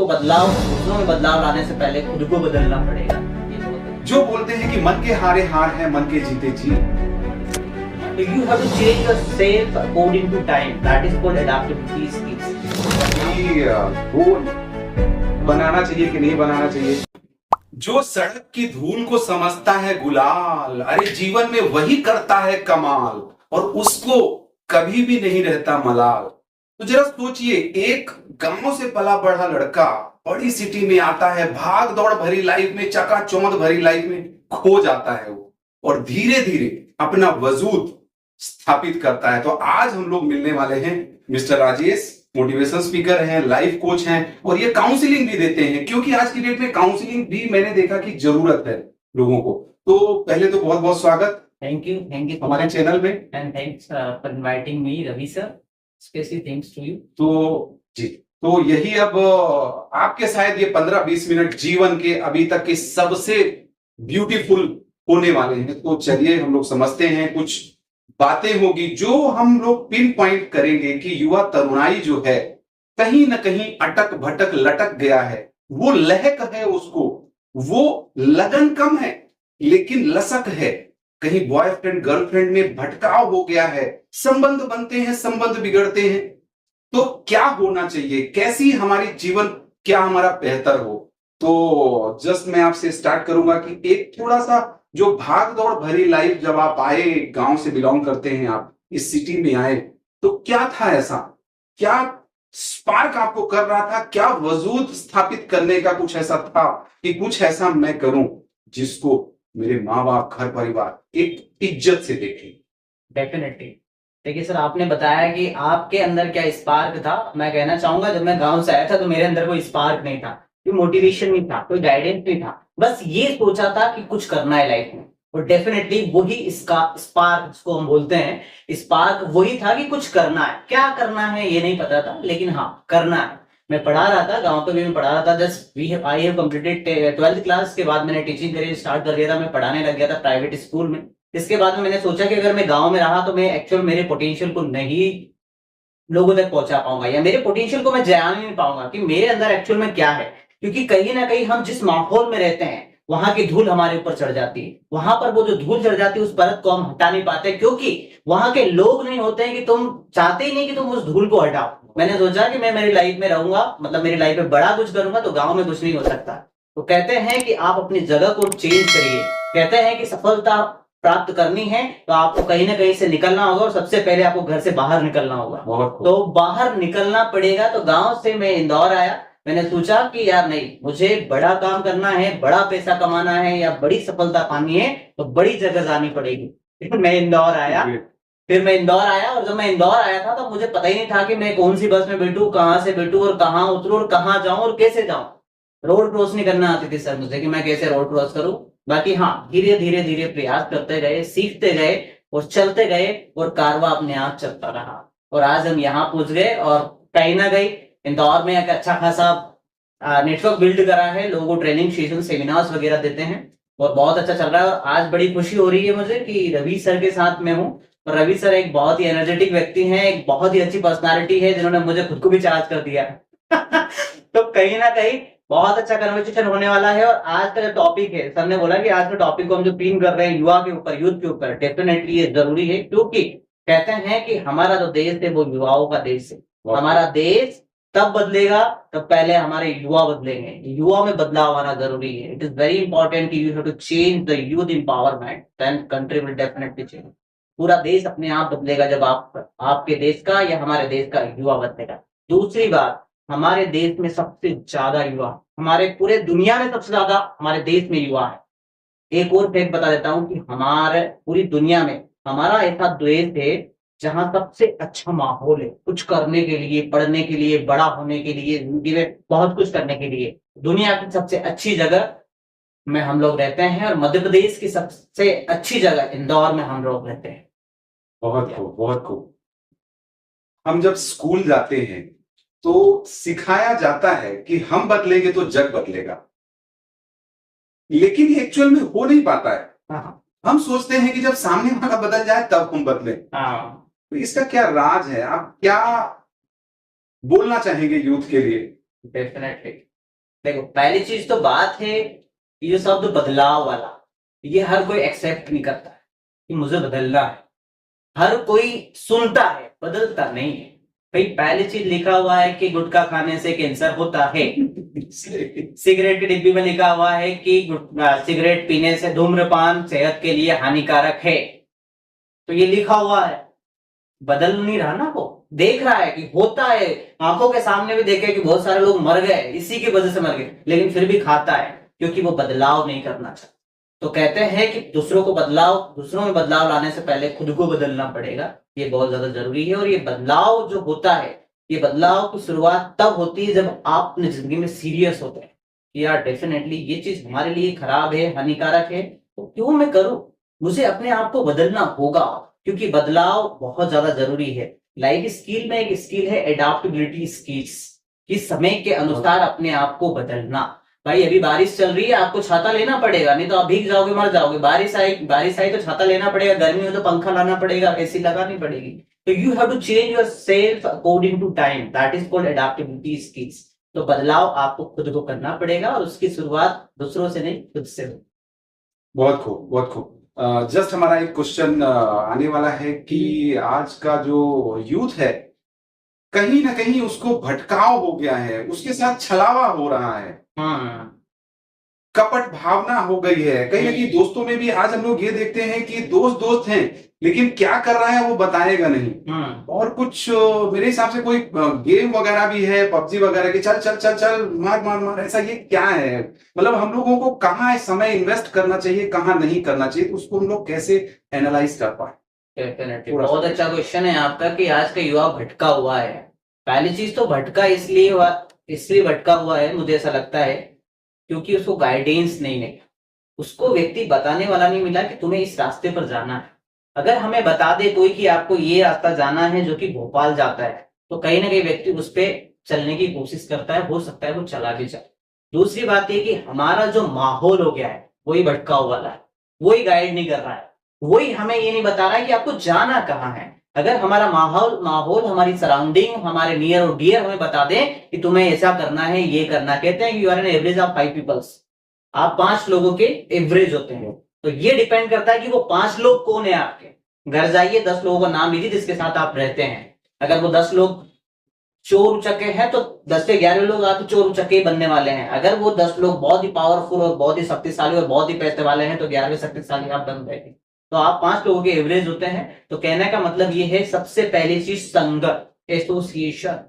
दूसरों में बदलाव लाने से पहले खुद को बदलना पड़ेगा। ये तो होता है। जो बोलते हैं कि मन के हारे हार है, मन के जीते जीत। You have to change yourself according to time. That is called adaptability skills. गोल बनाना चाहिए कि नहीं बनाना चाहिए। जो सड़क की धूल को समझता है गुलाल, अरे जीवन में वही करता है कमाल, और उसको कभी भी नहीं रहता मलाल। तो जरा सोचिए, एक गांव से पला बढ़ा लड़का बड़ी सिटी में आता है, भाग दौड़ भरी लाइफ में, चकाचौंध भरी लाइफ में खो जाता है वो, और धीरे धीरे अपना वजूद स्थापित करता है। तो आज हम लोग मिलने वाले हैं मिस्टर राजेश, मोटिवेशन स्पीकर हैं, लाइफ कोच हैं, और ये काउंसलिंग भी देते हैं, क्योंकि आज की डेट में काउंसलिंग भी मैंने देखा कि जरूरत है लोगों को। तो पहले तो बहुत बहुत स्वागत Thank you हमारे चैनल में, and thanks for inviting me, Ravi sir. Especially thanks to you. तो जी, तो यही अब आपके शायद ये 15-20 मिनट जीवन के अभी तक के सबसे ब्यूटीफुल होने वाले हैं। तो चलिए हम लोग समझते हैं, कुछ बातें होगी जो हम लोग पिन पॉइंट करेंगे कि युवा तरुणाई जो है कहीं ना कहीं अटक भटक लटक गया है। वो लहक है उसको, वो लगन कम है लेकिन लसक है। कहीं बॉयफ्रेंड गर्लफ्रेंड में भटकाव हो गया है, संबंध बनते हैं, संबंध बिगड़ते हैं। तो क्या होना चाहिए, कैसी हमारी जीवन, क्या हमारा बेहतर हो। तो जस्ट मैं आपसे स्टार्ट करूंगा कि एक थोड़ा सा जो भाग दौड़ भरी लाइफ, जब आप आए, गांव से बिलोंग करते हैं आप, इस सिटी में आए, तो क्या था ऐसा, क्या स्पार्क आपको कर रहा था, क्या वजूद स्थापित करने का कुछ ऐसा था कि कुछ ऐसा मैं करूं जिसको मेरे माँ बाप, घर परिवार एक इज्जत से देखें। डेफिनेटली। देखिए सर, आपने बताया कि आपके अंदर क्या स्पार्क था। मैं कहना चाहूंगा, जब मैं गांव से आया था तो मेरे अंदर कोई स्पार्क नहीं था, कोई मोटिवेशन नहीं था, कोई गाइडेंस नहीं था। बस ये सोचा था कि कुछ करना है लाइफ में, और डेफिनेटली वही इसका स्पार्क जिसको हम बोलते हैं, स्पार्क वही था कि कुछ करना है। क्या करना है ये नहीं पता था, लेकिन हाँ करना है। मैं पढ़ा रहा था, गांव पे भी मैं पढ़ा रहा था। Just I have completed 12th class के बाद मैंने टीचिंग करियर स्टार्ट कर दिया था। मैं पढ़ाने लग गया था प्राइवेट स्कूल में। इसके बाद में मैंने सोचा कि अगर मैं गांव में रहा तो मैं एक्चुअल मेरे पोटेंशियल को नहीं लोगों तक पहुंचा पाऊंगा, या मेरे पोटेंशियल को मैं जान नहीं पाऊंगा कि मेरे अंदर एक्चुअल में क्या है। क्योंकि कहीं ना कहीं हम जिस माहौल में रहते हैं वहां की धूल हमारे ऊपर चढ़ जाती है। वहां पर वो जो धूल चढ़ जाती है उस परत को हम हटा नहीं पाते, क्योंकि वहां के लोग नहीं होते हैं कि तुम चाहते ही नहीं कि तुम उस धूल को हटाओ। मैंने सोचा कि मैं मेरी लाइफ में रहूंगा, मतलब मेरी लाइफ में बड़ा कुछ करूंगा, तो गांव में कुछ नहीं हो सकता। तो कहते हैं कि आप अपनी जगह को चेंज करिए। कहते हैं कि सफलता प्राप्त करनी है तो आपको कहीं ना कहीं से निकलना होगा, और सबसे पहले आपको घर से बाहर निकलना होगा। तो बाहर निकलना पड़ेगा। तो गांव से मैं इंदौर आया। मैंने सोचा कि यार नहीं, मुझे बड़ा काम करना है, बड़ा पैसा कमाना है, या बड़ी सफलता पानी है, तो बड़ी जगह जानी पड़ेगी। मैं इंदौर आया। फिर मैं इंदौर आया, और जब मैं इंदौर आया था तो मुझे पता ही नहीं था कि मैं कौन सी बस में बैठूं, कहां से बैठूं, और कहां उतरूं, और कहां जाऊं, और कैसे जाऊं। रोड क्रॉस नहीं करना आती थी सर मुझे, कि मैं कैसे रोड क्रॉस करूं। बाकी हाँ, धीरे धीरे धीरे प्रयास करते गए, सीखते गए, और चलते गए, और कारवां अपने आप चलता रहा। और आज हम यहाँ पहुंच गए, और कहीं ना कहीं इंदौर में एक अच्छा खासा नेटवर्क बिल्ड करा है। लोगों को ट्रेनिंग सेशन, सेमिनार्स वगैरह देते हैं, और बहुत अच्छा चल रहा है। और आज बड़ी खुशी हो रही है मुझे कि रवि सर के साथ में हूँ। और रवि सर एक बहुत ही एनर्जेटिक व्यक्ति हैं, एक बहुत ही अच्छी पर्सनालिटी है, जिन्होंने मुझे खुद को भी चार्ज कर दिया। तो कहीं ना कहीं बहुत अच्छा कन्वर्सेशन होने वाला है। और आज का जो टॉपिक है, सर ने बोला कि आज के टॉपिक को हम जो पिन कर रहे हैं युवा के ऊपर, यूथ के ऊपर, डेफिनेटली ये जरूरी है। क्योंकि कहते हैं कि हमारा जो देश है वो युवाओं का देश है। हमारा देश तब बदलेगा तब पहले हमारे युवा बदलेंगे। युवा में बदलाव आना जरूरी है। इट इज वेरी इंपॉर्टेंट कि you have to change the youth empowerment, then country will definitely change. पूरा देश अपने आप बदलेगा जब आपके देश का या हमारे देश का युवा बदलेगा। दूसरी बात, हमारे देश में सबसे ज्यादा युवा, हमारे पूरे दुनिया में सबसे ज्यादा हमारे देश में युवा है। एक और फैक्ट बता देता हूं कि हमारे पूरी दुनिया में हमारा ऐसा देश है जहां सबसे अच्छा माहौल है कुछ करने के लिए, पढ़ने के लिए, बड़ा होने के लिए, जिंदगी में बहुत कुछ करने के लिए। दुनिया की सबसे अच्छी जगह में हम लोग रहते हैं, और मध्य प्रदेश की सबसे अच्छी जगह इंदौर में हम लोग रहते हैं। बहुत खूब, बहुत खूब। हम जब स्कूल जाते हैं तो सिखाया जाता है कि हम बदलेंगे तो जग बदलेगा, लेकिन एक्चुअल में हो नहीं पाता है। हाँ। हम सोचते हैं कि जब सामने वाला बदल जाए तब हम बदलें। हाँ। तो इसका क्या राज है, आप क्या बोलना चाहेंगे यूथ के लिए? डेफिनेटली देखो पहली चीज तो बात है, ये जो शब्द बदलाव वाला, ये हर कोई एक्सेप्ट नहीं करता है कि मुझे बदलना है। हर कोई सुनता है, बदलता नहीं है। भाई पहली चीज लिखा हुआ है कि गुटखा खाने से कैंसर होता है। सिगरेट की डिब्बी में लिखा हुआ है कि सिगरेट पीने से धूम्रपान सेहत के लिए हानिकारक है। तो ये लिखा हुआ है, बदल नहीं रहा ना, वो देख रहा है कि होता है, आंखों के सामने भी देखे कि बहुत सारे लोग मर गए, इसी की वजह से मर गए, लेकिन फिर भी खाता है क्योंकि वो बदलाव नहीं करना चाहता। तो कहते हैं कि दूसरों में बदलाव लाने से पहले खुद को बदलना पड़ेगा। ये बहुत ज्यादा जरूरी है। और ये बदलाव जो होता है, ये बदलाव की शुरुआत तब होती है जब आप अपनी जिंदगी में सीरियस होते हैं कि यार डेफिनेटली ये चीज हमारे लिए खराब है, हानिकारक है, तो क्यों मैं करूं, मुझे अपने आप को बदलना होगा, क्योंकि बदलाव बहुत ज्यादा जरूरी है। लाइफ स्किल में एक स्किल है एडाप्टेबिलिटी स्किल्स, कि समय के अनुसार अपने आप को बदलना। भाई अभी बारिश चल रही है, आपको छाता लेना पड़ेगा, नहीं तो आप भीग जाओगे, मर जाओगे। बारिश आई तो छाता लेना पड़ेगा, गर्मी हो तो पंखा लाना पड़ेगा, एसी लगानी पड़ेगी। तो you have to change your self according to time, that is called adaptability skills. तो बदलाव आपको खुद को करना पड़ेगा और उसकी शुरुआत दूसरों से नहीं, खुद से हो। बहुत खूब, बहुत खूब। जस्ट हमारा एक क्वेश्चन आने वाला है कि आज का जो यूथ है, कहीं ना कहीं उसको भटकाव हो गया है, उसके साथ छलावा हो रहा है, कपट भावना हो गई है। कहीं ना कहीं दोस्तों में भी आज हम लोग ये देखते हैं कि दोस्त दोस्त हैं, लेकिन क्या कर रहा है वो बताएगा नहीं। और कुछ मेरे हिसाब से कोई गेम वगैरह भी है, पबजी वगैरह की, चल चल चल चल मार मार मार, ऐसा ये क्या है? मतलब हम लोगों को कहाँ समय इन्वेस्ट करना चाहिए, कहाँ नहीं करना चाहिए, तो उसको हम लोग कैसे एनालाइज कर पाए? डेफिनेटली बहुत अच्छा क्वेश्चन है आपका कि आज का युवा भटका हुआ है। पहली चीज तो भटका इसलिए भटका हुआ है, मुझे ऐसा लगता है क्योंकि उसको गाइडेंस नहीं मिला, उसको व्यक्ति बताने वाला नहीं मिला कि तुम्हें इस रास्ते पर जाना है। अगर हमें बता दे कोई कि आपको ये रास्ता जाना है जो कि भोपाल जाता है, तो कहीं ना कहीं व्यक्ति उस पर चलने की कोशिश करता है, हो सकता है वो चला भी जाए। दूसरी बात ये कि हमारा जो माहौल हो गया है वही भटका हुआ है, वही गाइड नहीं कर रहा है, वही हमें ये नहीं बता रहा है कि आपको जाना कहाँ है। अगर हमारा माहौल हमारी सराउंडिंग, हमारे नियर और डियर हमें बता दें कि तुम्हें ऐसा करना है, ये करना, कहते हैं कि you are an average of 5 peoples, आप 5 लोगों के एवरेज होते हैं। तो ये डिपेंड करता है कि वो 5 लोग कौन है आपके। घर जाइए, 10 लोगों का नाम लीजिए जिसके साथ आप रहते हैं। अगर वो 10 लोग चोर उचक्के हैं तो 10 से 11 लोग आपके चोर उचक्के ही बनने वाले हैं। अगर वो 10 लोग बहुत ही पावरफुल और बहुत ही शक्तिशाली और बहुत ही पैसे वाले हैं तो 11वें शक्तिशाली आप बन गए। तो आप 5 लोगों के एवरेज होते हैं। तो कहने का मतलब ये है, सबसे पहली चीज संगत, एसोसिएशन।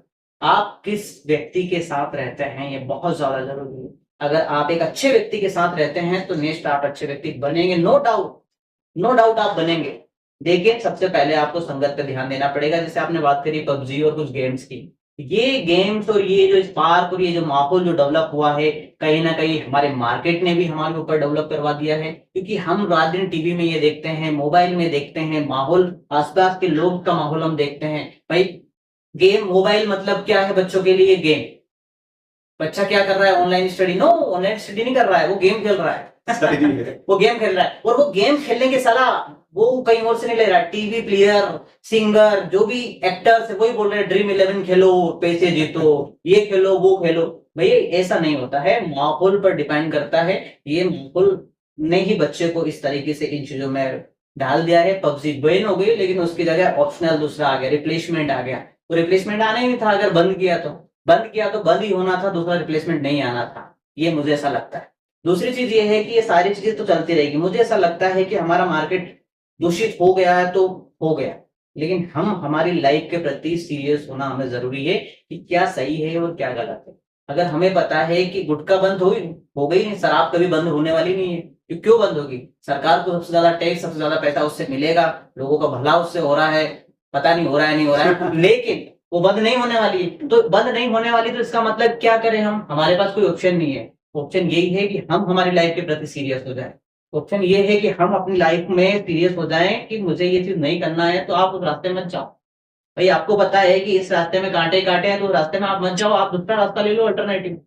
आप किस व्यक्ति के साथ रहते हैं ये बहुत ज्यादा जरूरी है। अगर आप एक अच्छे व्यक्ति के साथ रहते हैं तो नेक्स्ट आप अच्छे व्यक्ति बनेंगे, नो डाउट आप बनेंगे। देखिए सबसे पहले आपको संगत पे ध्यान देना पड़ेगा। जैसे आपने बात करी पबजी और कुछ गेम्स की, ये गेम्स और ये जो स्पार्क और ये जो माहौल जो डेवलप हुआ है, कहीं ना कहीं हमारे मार्केट ने भी हमारे ऊपर डेवलप करवा दिया है। क्योंकि हम रात दिन टीवी में ये देखते हैं, मोबाइल में देखते हैं, माहौल आसपास के लोग का माहौल हम देखते हैं। भाई गेम मोबाइल मतलब क्या है बच्चों के लिए? गेम। बच्चा क्या कर रहा है? Online study? No, online study नहीं कर रहा है, वो गेम खेल रहा है। वो गेम खेल रहा है, और वो गेम खेलने की सलाह वो कहीं और से नहीं ले रहा है। टीवी प्लेयर, सिंगर, जो भी एक्टर्स है वही बोल रहे हैं ड्रीम 11 खेलो, पैसे जीतो, ये खेलो, वो खेलो। भैया ऐसा नहीं होता है, माहौल पर डिपेंड करता है। ये माहौल ने ही बच्चे को इस तरीके से इन चीजों में डाल दिया है। पबजी बैन हो गई, लेकिन उसकी जगह ऑप्शनल दूसरा आ गया, रिप्लेसमेंट आ गया। वो रिप्लेसमेंट आना ही नहीं था, अगर बंद किया तो बंद ही होना था, दूसरा रिप्लेसमेंट नहीं आना था। ये मुझे ऐसा लगता है। दूसरी चीज ये है कि ये सारी चीजें तो चलती रहेगी। मुझे ऐसा लगता है कि हमारा मार्केट दूषित हो गया है तो हो गया, लेकिन हम हमारी लाइफ के प्रति सीरियस होना हमें जरूरी है कि क्या सही है और क्या गलत है। अगर हमें पता है कि गुटखा बंद हो गई नहीं, शराब कभी बंद होने वाली नहीं है, क्यों बंद होगी? सरकार को सबसे ज्यादा टैक्स, सबसे ज्यादा पैसा उससे मिलेगा, लोगों का भला उससे हो रहा है, पता नहीं हो रहा है नहीं हो रहा है लेकिन वो बंद नहीं होने वाली है। तो बंद नहीं होने वाली तो इसका मतलब क्या करें हम? हमारे पास कोई ऑप्शन नहीं है। ऑप्शन यही है कि हम हमारी लाइफ के प्रति सीरियस हो जाए। ऑप्शन ये है कि हम अपनी लाइफ में सीरियस हो जाएं कि मुझे ये चीज नहीं करना है, तो आप उस रास्ते में जाओ। भाई आपको पता है कि इस रास्ते में कांटे कांटे हैं, तो उस रास्ते में आप मत जाओ, आप दूसरा रास्ता ले लो, alternative.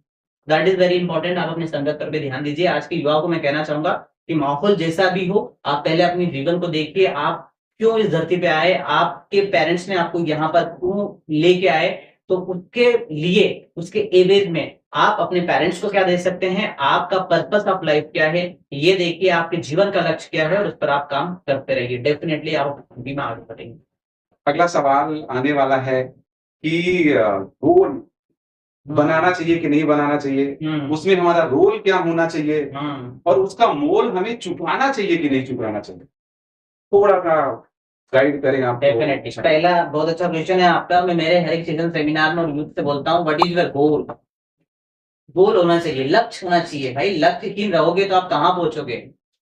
That is very important. आप अपनी संगत पर भी ध्यान दीजिए। आज के युवा को मैं कहना चाहूंगा कि माहौल जैसा भी हो, आप पहले अपने जीवन को देखिए। आप क्यों इस धरती पे आए? आपके पेरेंट्स ने आपको यहाँ पर क्यों लेके आए? तो उसके लिए, उसके एवेज में आप अपने पेरेंट्स को क्या दे सकते हैं, आपका पर्पस ऑफ लाइफ क्या है, ये देखिए आपके जीवन का लक्ष्य क्या है और उस पर आप काम करते रहिए। डेफिनेटली आप अपनी जिंदगी में आगे बढ़ेंगे। अगला सवाल आने वाला है कि गोल बनाना चाहिए कि नहीं बनाना चाहिए, उसमें हमारा रोल क्या होना चाहिए, और उसका मोल हमें चुकाना चाहिए कि नहीं चुकाना चाहिए, थोड़ा सा गाइड करें आप। डेफिनेटली पहला बहुत अच्छा क्वेश्चन है आपका। मैं मेरे हर एक सीजन सेमिनार में और यूथ से बोलता हूँ, व्हाट इज योर गोल। गोल होना चाहिए, लक्ष्य होना चाहिए भाई। लक्ष्यहीन रहोगे तो आप कहाँ पहुंचोगे।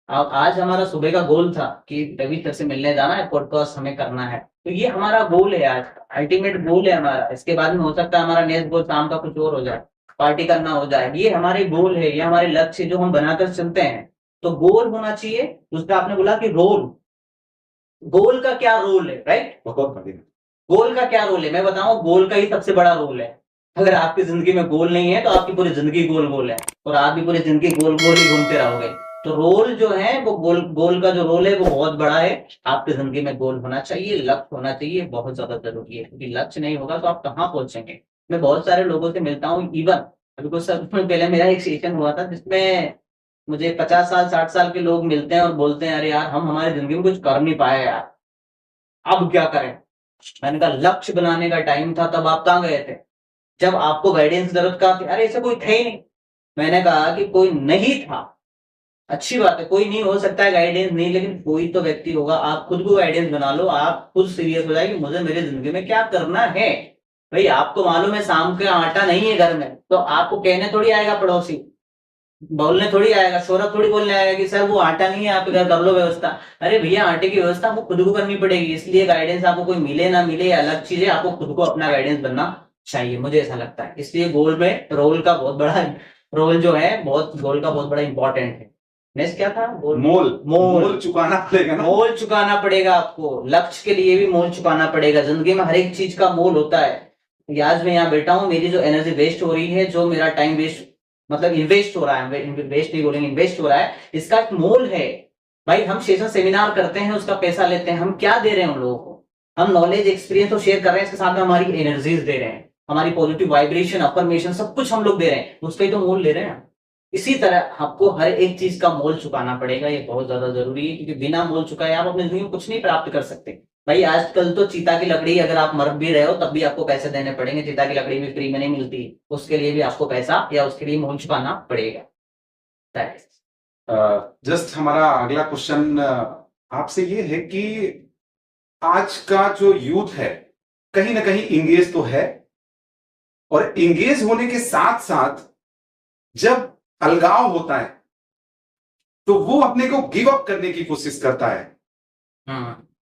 अब आज हमारा सुबह का गोल था कि रवि सर से मिलने जाना है, पॉडकास्ट हमें करना है, तो ये हमारा गोल है आज, अल्टीमेट गोल है हमारा। इसके बाद में हो सकता है हमारा नेक्स्ट गोल शाम का कुछ और हो जाए, पार्टी करना हो जाए। ये हमारे गोल है, ये हमारे लक्ष्य जो हम बनाकर चलते हैं। तो गोल होना चाहिए। उसका आपने बोला कि रोल, गोल का क्या रोल है, राइट। बहुत बढ़िया। गोल का क्या रोल है, मैं बताऊं, गोल का ही सबसे बड़ा रोल है। अगर आपकी जिंदगी में गोल नहीं है तो आपकी पूरी जिंदगी गोल गोल है और आप भी पूरी जिंदगी गोल गोल ही घूमते रहोगे। तो रोल जो है वो गोल का जो रोल है वो बहुत बड़ा है। आपकी जिंदगी में गोल होना चाहिए, लक्ष्य होना चाहिए, बहुत ज्यादा जरूरी है, क्योंकि लक्ष्य नहीं होगा तो आप कहाँ पहुंचेंगे। मैं बहुत सारे लोगों से मिलता हूँ, इवन अभी कुछ समय पहले मेरा एक सेशन हुआ था जिसमें मुझे 50 साल 60 साल के लोग मिलते हैं और बोलते हैं, अरे यार हम हमारी जिंदगी में कुछ कर नहीं पाए यार, अब क्या करें। मैंने कहा लक्ष्य बनाने का टाइम था, तब आप कहाँ गए थे जब आपको गाइडेंस जरूरत का थी। अरे ऐसा कोई था ही नहीं। मैंने कहा कि कोई नहीं था, अच्छी बात है, कोई नहीं हो सकता है गाइडेंस नहीं, लेकिन कोई तो व्यक्ति होगा। आप खुद को गाइडेंस बना लो, आप खुद सीरियस हो जाए कि मुझे मेरी जिंदगी में क्या करना है। भाई आपको मालूम है शाम का आटा नहीं है घर में, तो आपको कहने थोड़ी आएगा पड़ोसी, बोलने थोड़ी आएगा, सौरभ थोड़ी बोलने आएगा कि सर वो आटा नहीं है आपके घर, कर लो व्यवस्था। अरे भैया आटे की व्यवस्था आपको खुद को करनी पड़ेगी। इसलिए गाइडेंस आपको कोई मिले ना मिले या अलग चीज है, आपको खुद को अपना गाइडेंस बनना चाहिए, मुझे ऐसा लगता है। इसलिए गोल में रोल का बहुत बड़ा रोल जो है, बहुत गोल का बहुत बड़ा इंपॉर्टेंट है। नेक्स्ट क्या था, मोल चुकाना पड़ेगा ना। मोल चुकाना पड़ेगा आपको, लक्ष्य के लिए भी मोल चुकाना पड़ेगा। जिंदगी में हर एक चीज का मोल होता है। आज मैं यहाँ बैठा हूँ, मेरी जो एनर्जी वेस्ट हो रही है, जो मेरा टाइम वेस्ट मतलब इन्वेस्ट हो रहा है, वेस्ट नहीं बोलेंगे, इन्वेस्ट हो रहा है, इसका एक मोल है। भाई हम सेशन सेमिनार करते हैं, उसका पैसा लेते हैं, हम क्या दे रहे हैं उन लोगों को, हम नॉलेज एक्सपीरियंस तो शेयर कर रहे हैं, इसके साथ में हमारी एनर्जीज दे रहे हैं, हमारी पॉजिटिव वाइब्रेशन अफर्मेशन सब कुछ हम लोग दे रहे हैं, उसका ही तो मोल ले रहे हैं। इसी तरह आपको हर एक चीज का मोल चुकाना पड़ेगा, ये बहुत ज्यादा जरूरी है, क्योंकि बिना मोल चुकाए आप अपनी जिंदगी में कुछ नहीं प्राप्त कर सकते। भाई आजकल तो चीता की लकड़ी, अगर आप मर भी रहे हो तब भी आपको पैसे देने पड़ेंगे, चीता की लकड़ी भी फ्री में नहीं मिलती, उसके लिए भी आपको पैसा या उसके लिए मोल चुकाना पड़ेगा। जस्ट हमारा अगला क्वेश्चन आपसे ये है कि आज का जो यूथ है कहीं ना कहीं इंगेज तो है, और इंगेज होने के साथ साथ जब अलगाव होता है तो वो अपने को गिव अप करने की कोशिश करता है।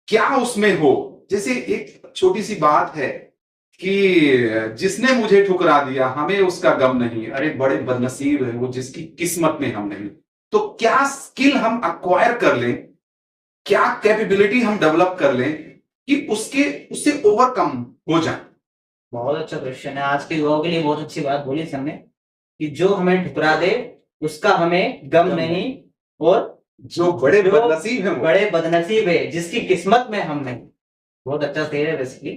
क्या उसमें हो, जैसे एक छोटी सी बात है कि जिसने मुझे ठुकरा दिया हमें उसका गम नहीं, अरे बड़े बदनसीब है वो जिसकी किस्मत में हम नहीं। तो क्या स्किल हम अक्वायर कर लें, क्या कैपेबिलिटी हम डेवलप कर लें कि उससे ओवरकम हो जाए। बहुत अच्छा क्वेश्चन है, आज के युवाओं के लिए बहुत अच्छी बात बोली हमने कि जो हमें ठुकरा दे उसका हमें गम नहीं, और जो बड़े बदनसीब है, बड़े बदनसीब है जिसकी किस्मत में हम नहीं। बहुत अच्छा शेर है बेसिकली।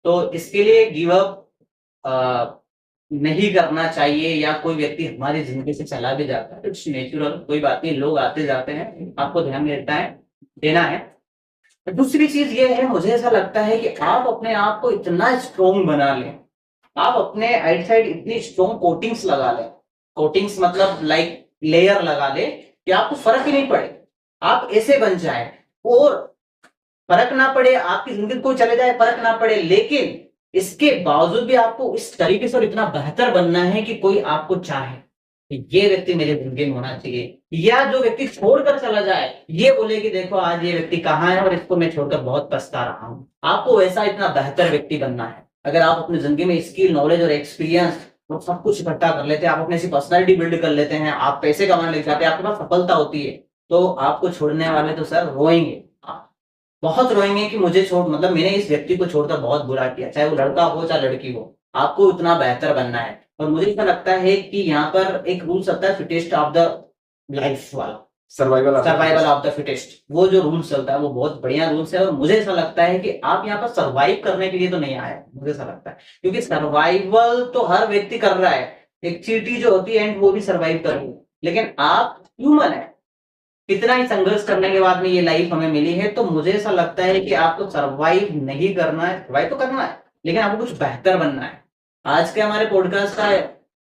तो इसके लिए गिव अप नहीं करना चाहिए, या कोई व्यक्ति हमारी जिंदगी से चला भी जाता है, इट्स नेचुरल, कोई बात नहीं, लोग आते जाते हैं, आपको ध्यान देना है। दूसरी चीज ये है, मुझे ऐसा लगता है कि आप अपने आप को इतना स्ट्रोंग बना लें, आप अपने आउटसाइड इतनी स्ट्रोंग कोटिंग्स लगा लें, कोटिंग्स मतलब लाइक लेयर लगा ले कि आपको फर्क ही नहीं पड़े, आप ऐसे बन जाए और फर्क ना पड़े, आपकी जिंदगी को चले जाए फर्क ना पड़े, लेकिन इसके बावजूद भी आपको इस तरीके से और इतना बेहतर बनना है कि कोई आपको चाहे ये व्यक्ति मेरी जिंदगी में होना चाहिए, या जो व्यक्ति छोड़कर चला जाए ये बोले कि देखो आज ये व्यक्ति कहाँ है और इसको मैं छोड़कर बहुत पछता रहा हूं। आपको वैसा इतना बेहतर व्यक्ति बनना है। अगर आप अपनी जिंदगी में स्किल, नॉलेज और एक्सपीरियंस और सब कुछ इकट्ठा कर लेते हैं, आप अपनी ऐसी पर्सनैलिटी बिल्ड कर लेते हैं, आप पैसे कमाने लग जाते हैं, आपके पास सफलता होती है, तो आपको छोड़ने वाले तो सर रोएंगे, बहुत रोएंगे कि मुझे छोड़, मतलब मैंने इस व्यक्ति को छोड़कर बहुत बुरा किया, चाहे वो लड़का हो चाहे लड़की हो, आपको इतना बेहतर बनना है। और मुझे ऐसा लगता है कि यहाँ पर एक रूल्स आता है फिटेस्ट ऑफ द लाइफ वाला, सर्वाइवल ऑफ द फिटेस्ट, वो जो रूल्स चलता है वो बहुत बढ़िया रूल्स है। और मुझे ऐसा लगता है कि आप यहाँ पर सर्वाइव करने के लिए तो नहीं आए, मुझे ऐसा लगता है, क्योंकि सर्वाइवल तो हर व्यक्ति कर रहा है। एक चींटी जो होती है एंड वो भी सर्वाइव कर रही है, लेकिन आप ह्यूमन है, कितना ही संघर्ष करने के बाद में ये लाइफ हमें मिली है। तो मुझे ऐसा लगता है कि आपको सर्वाइव नहीं करना है, सर्वाइव तो करना है, लेकिन आपको कुछ बेहतर बनना है। आज के हमारे पॉडकास्ट का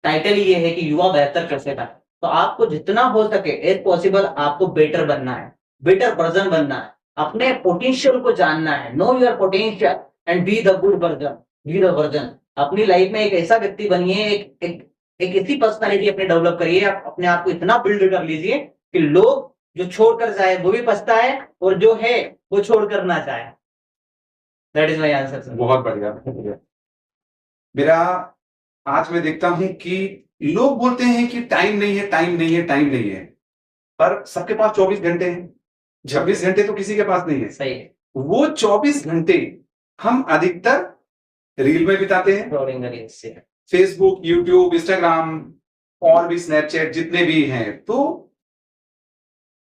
टाइटल ये है कि युवा बेहतर कैसे बने। तो आपको जितना हो सके एज पॉसिबल आपको बेटर बनना है, बेटर वर्जन बनना है, अपने पोटेंशियल को जानना है। Know your potential and be the good version, be the version. अपनी लाइफ में एक ऐसा व्यक्ति बनिए, एक ऐसी पर्सनालिटी अपने डेवलप करिए, आप अपने आप को इतना बिल्ड कर लीजिए कि लोग जो छोड़कर जाए वो भी पछताए, और जो है वो छोड़कर ना चाहे। That is my answer sir. बहुत बढ़िया। मेरा आज मैं देखता हूं कि लोग बोलते हैं कि टाइम नहीं है, टाइम नहीं है, टाइम नहीं है, पर सबके पास 24 घंटे हैं। 26 घंटे तो किसी के पास नहीं है। सही है। वो 24 घंटे हम अधिकतर रील में बिताते हैं, स्क्रॉलिंग रील से, फेसबुक, यूट्यूब, इंस्टाग्राम और भी स्नैपचैट जितने भी हैं। तो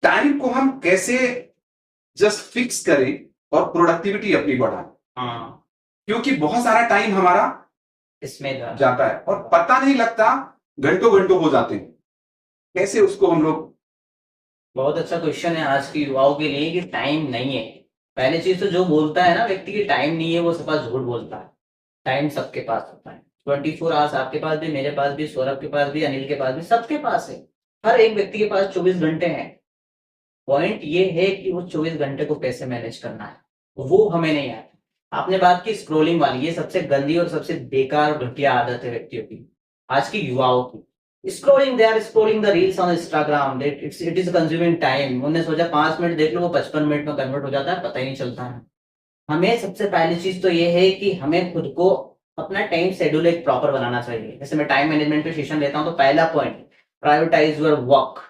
टाइम को हम कैसे जस्ट फिक्स करें और प्रोडक्टिविटी अपनी बढ़ाएं, हाँ, क्योंकि बहुत सारा टाइम हमारा इसमें जाता है और पता नहीं लगता, घंटों घंटों हो जाते हैं। कैसे उसको हम लोग। बहुत अच्छा क्वेश्चन है आज के युवाओं के लिए कि टाइम नहीं है। पहली चीज तो जो बोलता है ना व्यक्ति की टाइम नहीं है, वो सबका झूठ बोलता है। टाइम सबके पास होता है, 24 आवर्स आपके पास भी, मेरे पास भी, सौरभ के पास भी, अनिल के पास भी, सबके पास है। हर एक व्यक्ति के पास 24 घंटे हैं। पॉइंट ये है कि उस 24 घंटे को कैसे मैनेज करना है, वो हमें नहीं आता। आपने बात की स्क्रोलिंग वाली, ये सबसे गंदी और सबसे बेकार घटिया आदत है व्यक्तियों की, आज की युवाओं की। Scrolling, they are scrolling the reels on Instagram, it is consuming time. उन्होंने सोचा 5 मिनट देख लो, वो 55 मिनट में कन्वर्ट हो जाता है, पता ही नहीं चलता है। हमें सबसे पहली चीज तो ये है कि हमें खुद को अपना टाइम शेड्यूल एक प्रॉपर बनाना चाहिए। जैसे मैं टाइम मैनेजमेंट पे सेशन लेता हूँ, तो पहला पॉइंट, प्रायोरिटाइज योर वर्क।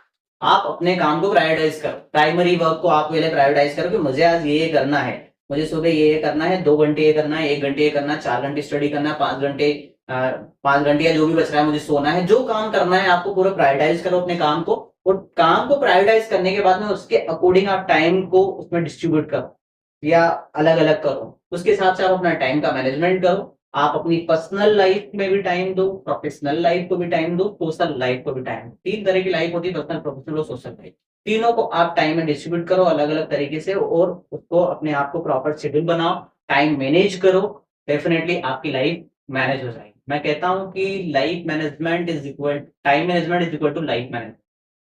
आप अपने काम को प्रायोरिटाइज करो, प्राइमरी वर्क को आप पहले प्रायोरिटाइज करो कि मुझे आज ये करना है, मुझे सुबह ये करना है, 2 घंटे ये करना है, 1 घंटे ये करना है, 4 घंटे स्टडी करना है, 5 घंटे या जो भी बच रहा है मुझे सोना है। जो काम करना है आपको पूरा प्रायोरिटाइज करो अपने काम को, और काम को प्रायोरिटाइज करने के बाद में उसके अकॉर्डिंग आप टाइम को उसमें डिस्ट्रीब्यूट करो या अलग अलग करो। उसके हिसाब से आप अपना टाइम का मैनेजमेंट करो। आप अपनी पर्सनल लाइफ में भी टाइम दो, प्रोफेशनल लाइफ को भी टाइम दो, सोशल लाइफ को भी टाइम दो। 3 तरह की लाइफ होती है, पर्सनल, प्रोफेशनल और सोशल लाइफ। तीनों को आप टाइम में डिस्ट्रीब्यूट करो अलग अलग तरीके से, और उसको अपने आप को प्रॉपर शेड्यूल बनाओ, टाइम मैनेज करो। डेफिनेटली आपकी लाइफ मैनेज हो जाएगी। मैं कहता हूं कि life management is equal, time management is equal to life management.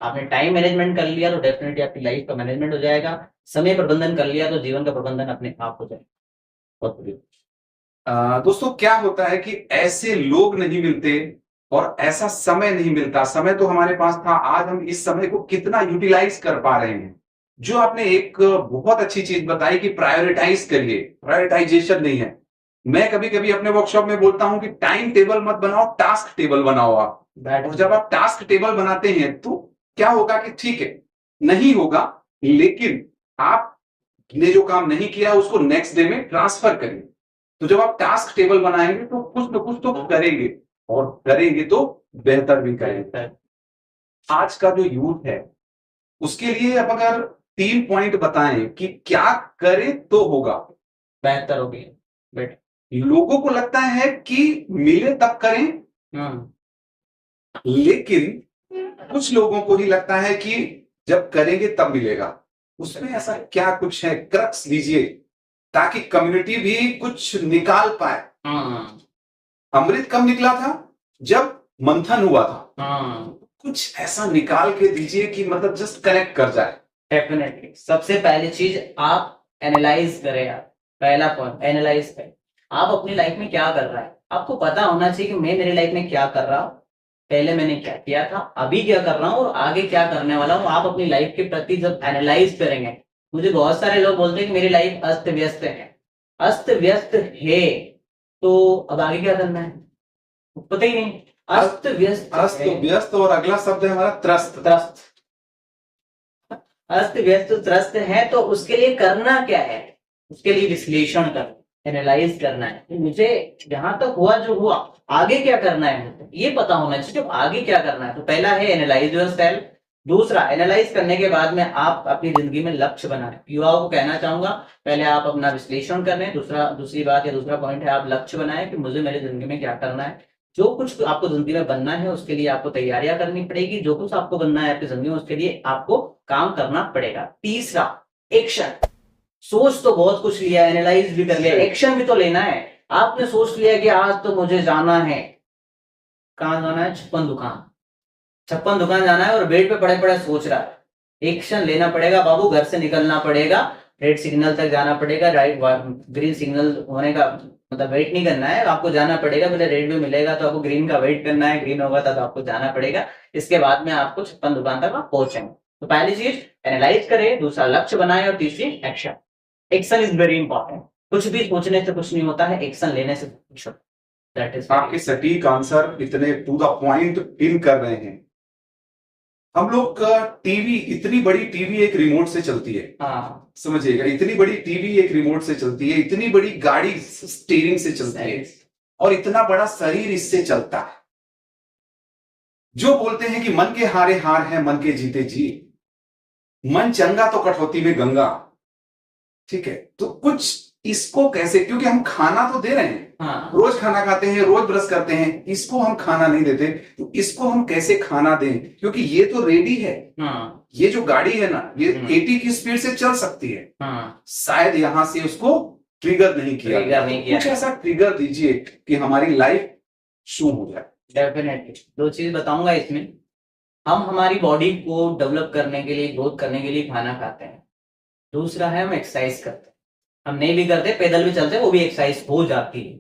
आपने टाइम मैनेजमेंट कर लिया तो डेफिनेटली आपकी लाइफ का मैनेजमेंट हो जाएगा। समय प्रबंधन कर लिया तो जीवन का प्रबंधन अपने आप हो जाएगा। बहुत बढ़िया। दोस्तों क्या होता है कि ऐसे लोग नहीं मिलते और ऐसा समय नहीं मिलता। समय तो हमारे पास था, आज हम इस समय को कितना यूटिलाइज कर पा रहे हैं। जो आपने एक बहुत अच्छी चीज बताई कि प्रायोरिटाइज करिए, प्रायोरिटाइजेशन नहीं है। मैं कभी कभी अपने वर्कशॉप में बोलता हूं कि टाइम टेबल मत बनाओ, टास्क टेबल बनाओ आप। और जब आप टास्क टेबल बनाते हैं तो क्या होगा कि ठीक है, नहीं होगा, लेकिन आपने जो काम नहीं किया उसको नेक्स्ट डे में ट्रांसफर करिए। तो जब आप टास्क टेबल बनाएंगे तो कुछ न कुछ तो करेंगे, और करेंगे तो बेहतर भी करेंगे। आज का जो यूथ है उसके लिए अब अगर 3 पॉइंट बताएं कि क्या करे तो होगा बेहतर होगी। लोगों को लगता है कि मिले तब करें, लेकिन कुछ लोगों को ही लगता है कि जब करेंगे तब मिलेगा। उसमें ऐसा क्या कुछ है, क्रक्स दीजिए ताकि कम्युनिटी भी कुछ निकाल पाए। अमृत कब निकला था? जब मंथन हुआ था। कुछ ऐसा निकाल के दीजिए कि मतलब जस्ट कनेक्ट कर जाए। डेफिनेटली सबसे पहली चीज आप एनालाइज करें। आप पहला पॉइंट एनालाइज करें, आप अपनी लाइफ में क्या कर रहा है। आपको पता होना चाहिए कि मैं मेरी लाइफ में क्या कर रहा हूँ, पहले मैंने क्या किया था, अभी क्या कर रहा हूँ और आगे क्या करने वाला हूँ। आप अपनी लाइफ के प्रति जब एनालाइज करेंगे, मुझे बहुत सारे लोग बोलते हैं कि मेरी लाइफ अस्त व्यस्त है। अस्त व्यस्त है तो अब आगे क्या करना है पता ही नहीं। अस्त व्यस्त और अगला शब्द है हमारा त्रस्त। अस्त व्यस्त त्रस्त है, तो उसके लिए करना क्या है, उसके लिए विश्लेषण कर, एनालाइज करना है कि मुझे जहां तक हुआ जो हुआ, आगे क्या करना है, ये पता होना चाहिए। जब आगे क्या करना है तो पहला है एनालाइज योरसेल्फ, दूसरा, एनालाइज करने के बाद में आप अपनी जिंदगी में लक्ष्य बनाएं। युवाओं को कहना चाहूंगा, पहले आप अपना विश्लेषण कर लें। दूसरी बात या दूसरा पॉइंट है, आप लक्ष्य बनाएं कि मुझे मेरी जिंदगी में क्या करना है। जो कुछ आपको जिंदगी में बनना है उसके लिए आपको तैयारियां करनी पड़ेगी। जो कुछ आपको बनना है आपकी जिंदगी में उसके लिए आपको काम करना पड़ेगा। तीसरा, एक्शन। सोच तो बहुत कुछ लिया, एनालाइज भी कर लिया, एक्शन भी तो लेना है। आपने सोच लिया कि आज तो मुझे जाना है, कहाँ जाना है? 56 दुकान जाना है और बेड पे पड़े पड़े सोच रहा है। एक्शन लेना पड़ेगा बाबू, घर से निकलना पड़ेगा, रेड सिग्नल तक जाना पड़ेगा। राइट ग्रीन सिग्नल होने का मतलब वेट नहीं करना है, आपको जाना पड़ेगा। पहले रेड भी मिलेगा तो आपको ग्रीन का वेट करना है, ग्रीन होगा तब आपको जाना पड़ेगा। इसके बाद में आपको 56 दुकान तक आप पहुंचेंगे। तो पहली चीज एनालाइज करें, दूसरा लक्ष्य बनाए और तीसरी action. Action is very important. कुछ भी सोचने से कुछ नहीं होता है, एक्शन लेने से कुछ होता है। दैट इज आपके सटीक आंसर इतने टू द पॉइंट पिन कर रहे हैं। हम लोग का टीवी, इतनी बड़ी टीवी एक रिमोट से चलती है। हाँ, समझिएगा, इतनी बड़ी टीवी एक रिमोट से चलती है, इतनी बड़ी गाड़ी स्टीयरिंग से चलती है, और इतना बड़ा शरीर इससे चलता है। जो बोलते हैं कि मन के हारे हार है, मन के जीते जीत, मन चंगा तो कटौती में गंगा। ठीक है, तो कुछ इसको कैसे, क्योंकि हम खाना तो दे रहे हैं, हाँ, रोज खाना खाते हैं, रोज ब्रश करते हैं, इसको हम खाना नहीं देते, तो इसको हम कैसे खाना दें? क्योंकि ये तो रेडी है। हाँ, ये जो गाड़ी है ना, ये हम्म। 80 की स्पीड से चल सकती है। हाँ, शायद यहां से उसको ट्रिगर नहीं किया ट्रिगर नहीं किया। कुछ ऐसा ट्रिगर दीजिए कि हमारी लाइफ शू हो जाए। डेफिनेटली दो चीज बताऊंगा इसमें। हम हमारी बॉडी को डेवलप करने के लिए, ग्रोथ करने के लिए खाना खाते हैं। दूसरा है हम एक्सरसाइज करते हैं। हम नहीं भी करते, पैदल भी चलते हैं, वो भी एक्सरसाइज हो जाती है।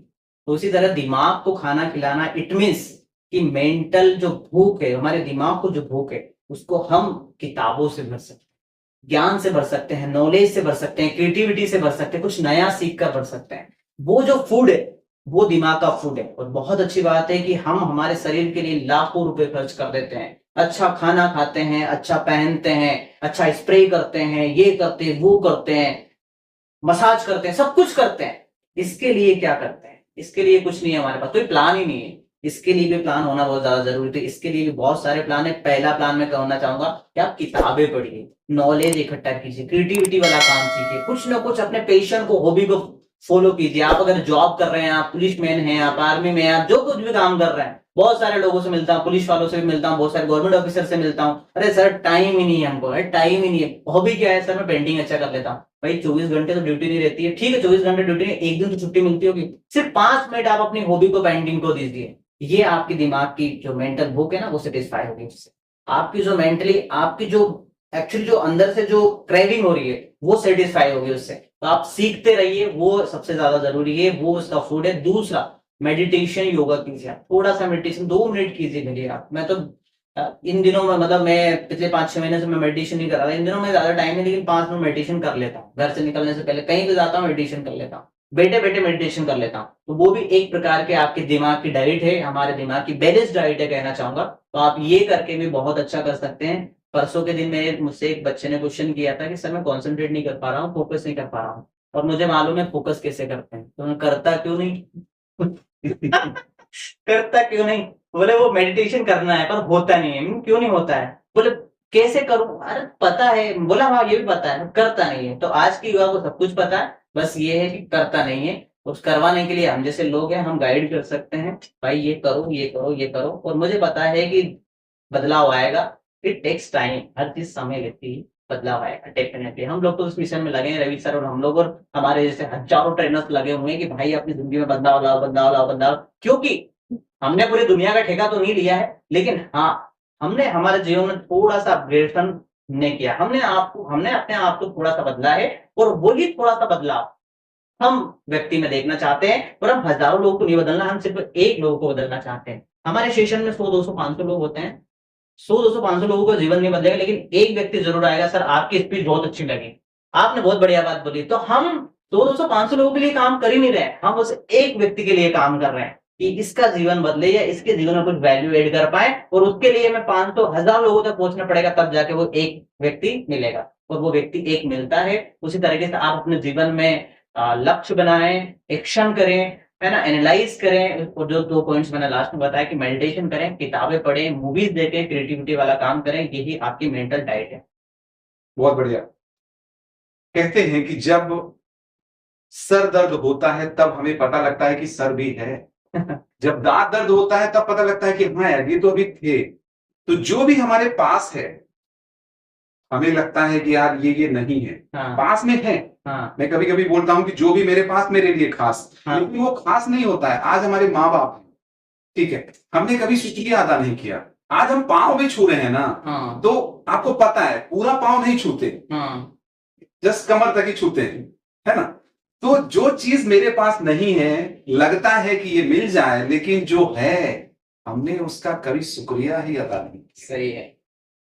तो उसी तरह दिमाग को खाना खिलाना, इट मीन्स कि मेंटल जो भूख है, हमारे दिमाग को जो भूख है, उसको हम किताबों से भर सकते हैं, ज्ञान से भर सकते हैं, नॉलेज से भर सकते हैं, क्रिएटिविटी से भर सकते हैं, कुछ नया सीख कर भर सकते हैं। वो जो फूड है वो दिमाग का फूड है। और बहुत अच्छी बात है कि हम हमारे शरीर के लिए लाखों रुपए खर्च कर देते हैं, अच्छा खाना खाते हैं, अच्छा पहनते हैं, अच्छा स्प्रे करते हैं, ये करते हैं, वो करते हैं, मसाज करते हैं, सब कुछ करते हैं। इसके लिए क्या करते हैं? इसके लिए कुछ नहीं है, हमारे पास कोई प्लान ही नहीं है। इसके लिए भी प्लान होना बहुत ज्यादा जरूरी है। इसके लिए भी बहुत सारे प्लान है। पहला प्लान मैं कहना चाहूंगा कि आप किताबें पढ़िए, नॉलेज इकट्ठा कीजिए, क्रिएटिविटी वाला काम सीखिए, कुछ ना कुछ अपने पैशन को, हॉबी को फॉलो कीजिए। आप अगर जॉब कर रहे हैं, आप पुलिस मैन हैं, आप आर्मी में हैं, आप जो कुछ भी काम कर रहे हैं, बहुत सारे लोगों से मिलता हूँ, पुलिस वालों से भी मिलता हूँ, बहुत सारे गवर्नमेंट ऑफिसर से मिलता हूँ। अरे सर टाइम ही नहीं है हमको, टाइम ही नहीं है। हॉबी क्या है सर? मैं पेंटिंग अच्छा कर लेता हूँ। भाई 24 घंटे तो ड्यूटी नहीं रहती है, ठीक है 24 घंटे ड्यूटी नहीं, एक दिन तो छुट्टी मिलती होगी, सिर्फ 5 मिनट आप अपनी हॉबी को, पेंटिंग को दीजिए। ये आपकी दिमाग की जो मेंटल भूख है ना, वो सेटिस्फाई होगी उससे। आपकी जो मेंटली, आपकी जो एक्चुअली जो अंदर से जो क्रेविंग हो रही है, वो सेटिस्फाई होगी उससे। तो आप सीखते रहिए, वो सबसे ज्यादा जरूरी है, वो उसका फूड है। दूसरा, मेडिटेशन, योगा कीजिए। थोड़ा सा मेडिटेशन 2 मिनट कीजिए मेरे आप। मैं तो इन दिनों में, मतलब मैं पिछले 5-6 महीने से मैं मेडिटेशन नहीं कर रहा था। इन दिनों में ज्यादा टाइम नहीं, लेकिन 5 मिनट मेडिटेशन कर लेता हूँ। घर से निकलने से पहले कहीं भी जाता हूँ मेडिटेशन कर लेता हूँ, बैठे बैठे मेडिटेशन कर लेता हूँ। तो वो भी एक प्रकार के आपके दिमाग की डाइट है, हमारे दिमाग की बैलेंस डाइट है कहना चाहूंगा। तो आप ये करके भी बहुत अच्छा कर सकते हैं। परसों के दिन में मुझसे एक बच्चे ने क्वेश्चन किया था कि सर मैं कॉन्सेंट्रेट नहीं कर पा रहा हूँ, फोकस नहीं कर पा रहा हूँ, और मुझे मालूम है फोकस कैसे करते हैं। तो मैं करता क्यों नहीं? करता क्यों नहीं? बोले वो मेडिटेशन करना है पर होता नहीं है। क्यों नहीं होता है? बोले कैसे करूं? अरे पता है। बोला हाँ ये भी पता है, करता नहीं है। तो आज की युवा को सब कुछ पता है, बस ये है कि करता नहीं है। उस करवाने के लिए हम जैसे लोग हैं, हम गाइड कर सकते हैं, भाई ये करो, ये करो, ये करो। और मुझे पता है कि बदलाव आएगा। इट टेक्स टाइम, हर चीज समय लेती है, बदलाव आएगा डेफिनेटली। हम लोग तो उस मिशन में लगे हैं, रवि सर और हम लोग और हमारे जैसे हजारों ट्रेनर्स लगे हुए हैं कि भाई अपनी जिंदगी में बदलाव लाओ, बदलाव लाओ, बदलाव। क्योंकि हमने पूरी दुनिया का ठेका तो नहीं लिया है, लेकिन हाँ हमने हमारे जीवन में थोड़ा सा अपग्रेडेशन ने किया। हमने अपने आप को थोड़ा सा बदला है, और वही थोड़ा सा बदलाव हम व्यक्ति में देखना चाहते हैं। और हम हजारों लोगों को नहीं बदलना, हम सिर्फ एक लोगों को बदलना चाहते हैं। हमारे सेशन में 100, 200, 500 लोग होते हैं। 100, 200, 500 लोगों का जीवन नहीं बदलेगा, लेकिन एक व्यक्ति जरूर आएगा, सर आपकी स्पीच बहुत अच्छी लगी, आपने बहुत बढ़िया बात बोली। तो हम 100, 200, 500 लोगों के लिए काम कर ही नहीं रहे, हम उस एक व्यक्ति के लिए काम कर रहे हैं कि इसका जीवन बदले या इसके जीवन में कुछ वैल्यू एड कर पाए। और उसके लिए हमें 500, 1000 लोगों तक पहुंचना पड़ेगा, तब जाके वो एक व्यक्ति मिलेगा। और वो व्यक्ति एक मिलता है। उसी तरीके से आप अपने जीवन में लक्ष्य बनाएं, एक्शन करें, है ना, एनालाइज करें। और जो 2 पॉइंट्स मैंने लास्ट में बताया कि मेडिटेशन करें, किताबें पढ़ें, मूवीज देखें, क्रिएटिविटी वाला काम करें, यही आपकी मेंटल डाइट है। बहुत बढ़िया। कहते हैं कि जब सर दर्द होता है तब हमें पता लगता है कि सर भी है। जब दांत दर्द होता है तब पता लगता है कि हाँ यार ये तो अभी थे। तो जो भी हमारे पास है हमें लगता है कि यार ये नहीं है, हाँ पास में है। हाँ मैं कभी कभी बोलता हूँ कि जो भी मेरे पास मेरे लिए खास, हाँ लेकिन वो खास नहीं होता है। आज हमारे माँ बाप हैं, ठीक है, हमने कभी शुक्रिया अदा नहीं किया। आज हम पाँव भी छू रहे हैं ना, हाँ तो आपको पता है पूरा पाँव नहीं छूते, हाँ जस्ट कमर तक ही छूते हैं, है ना। तो जो चीज मेरे पास नहीं है, लगता है कि ये मिल जाए, लेकिन जो है हमने उसका कभी शुक्रिया ही अदा नहीं किया। सही है।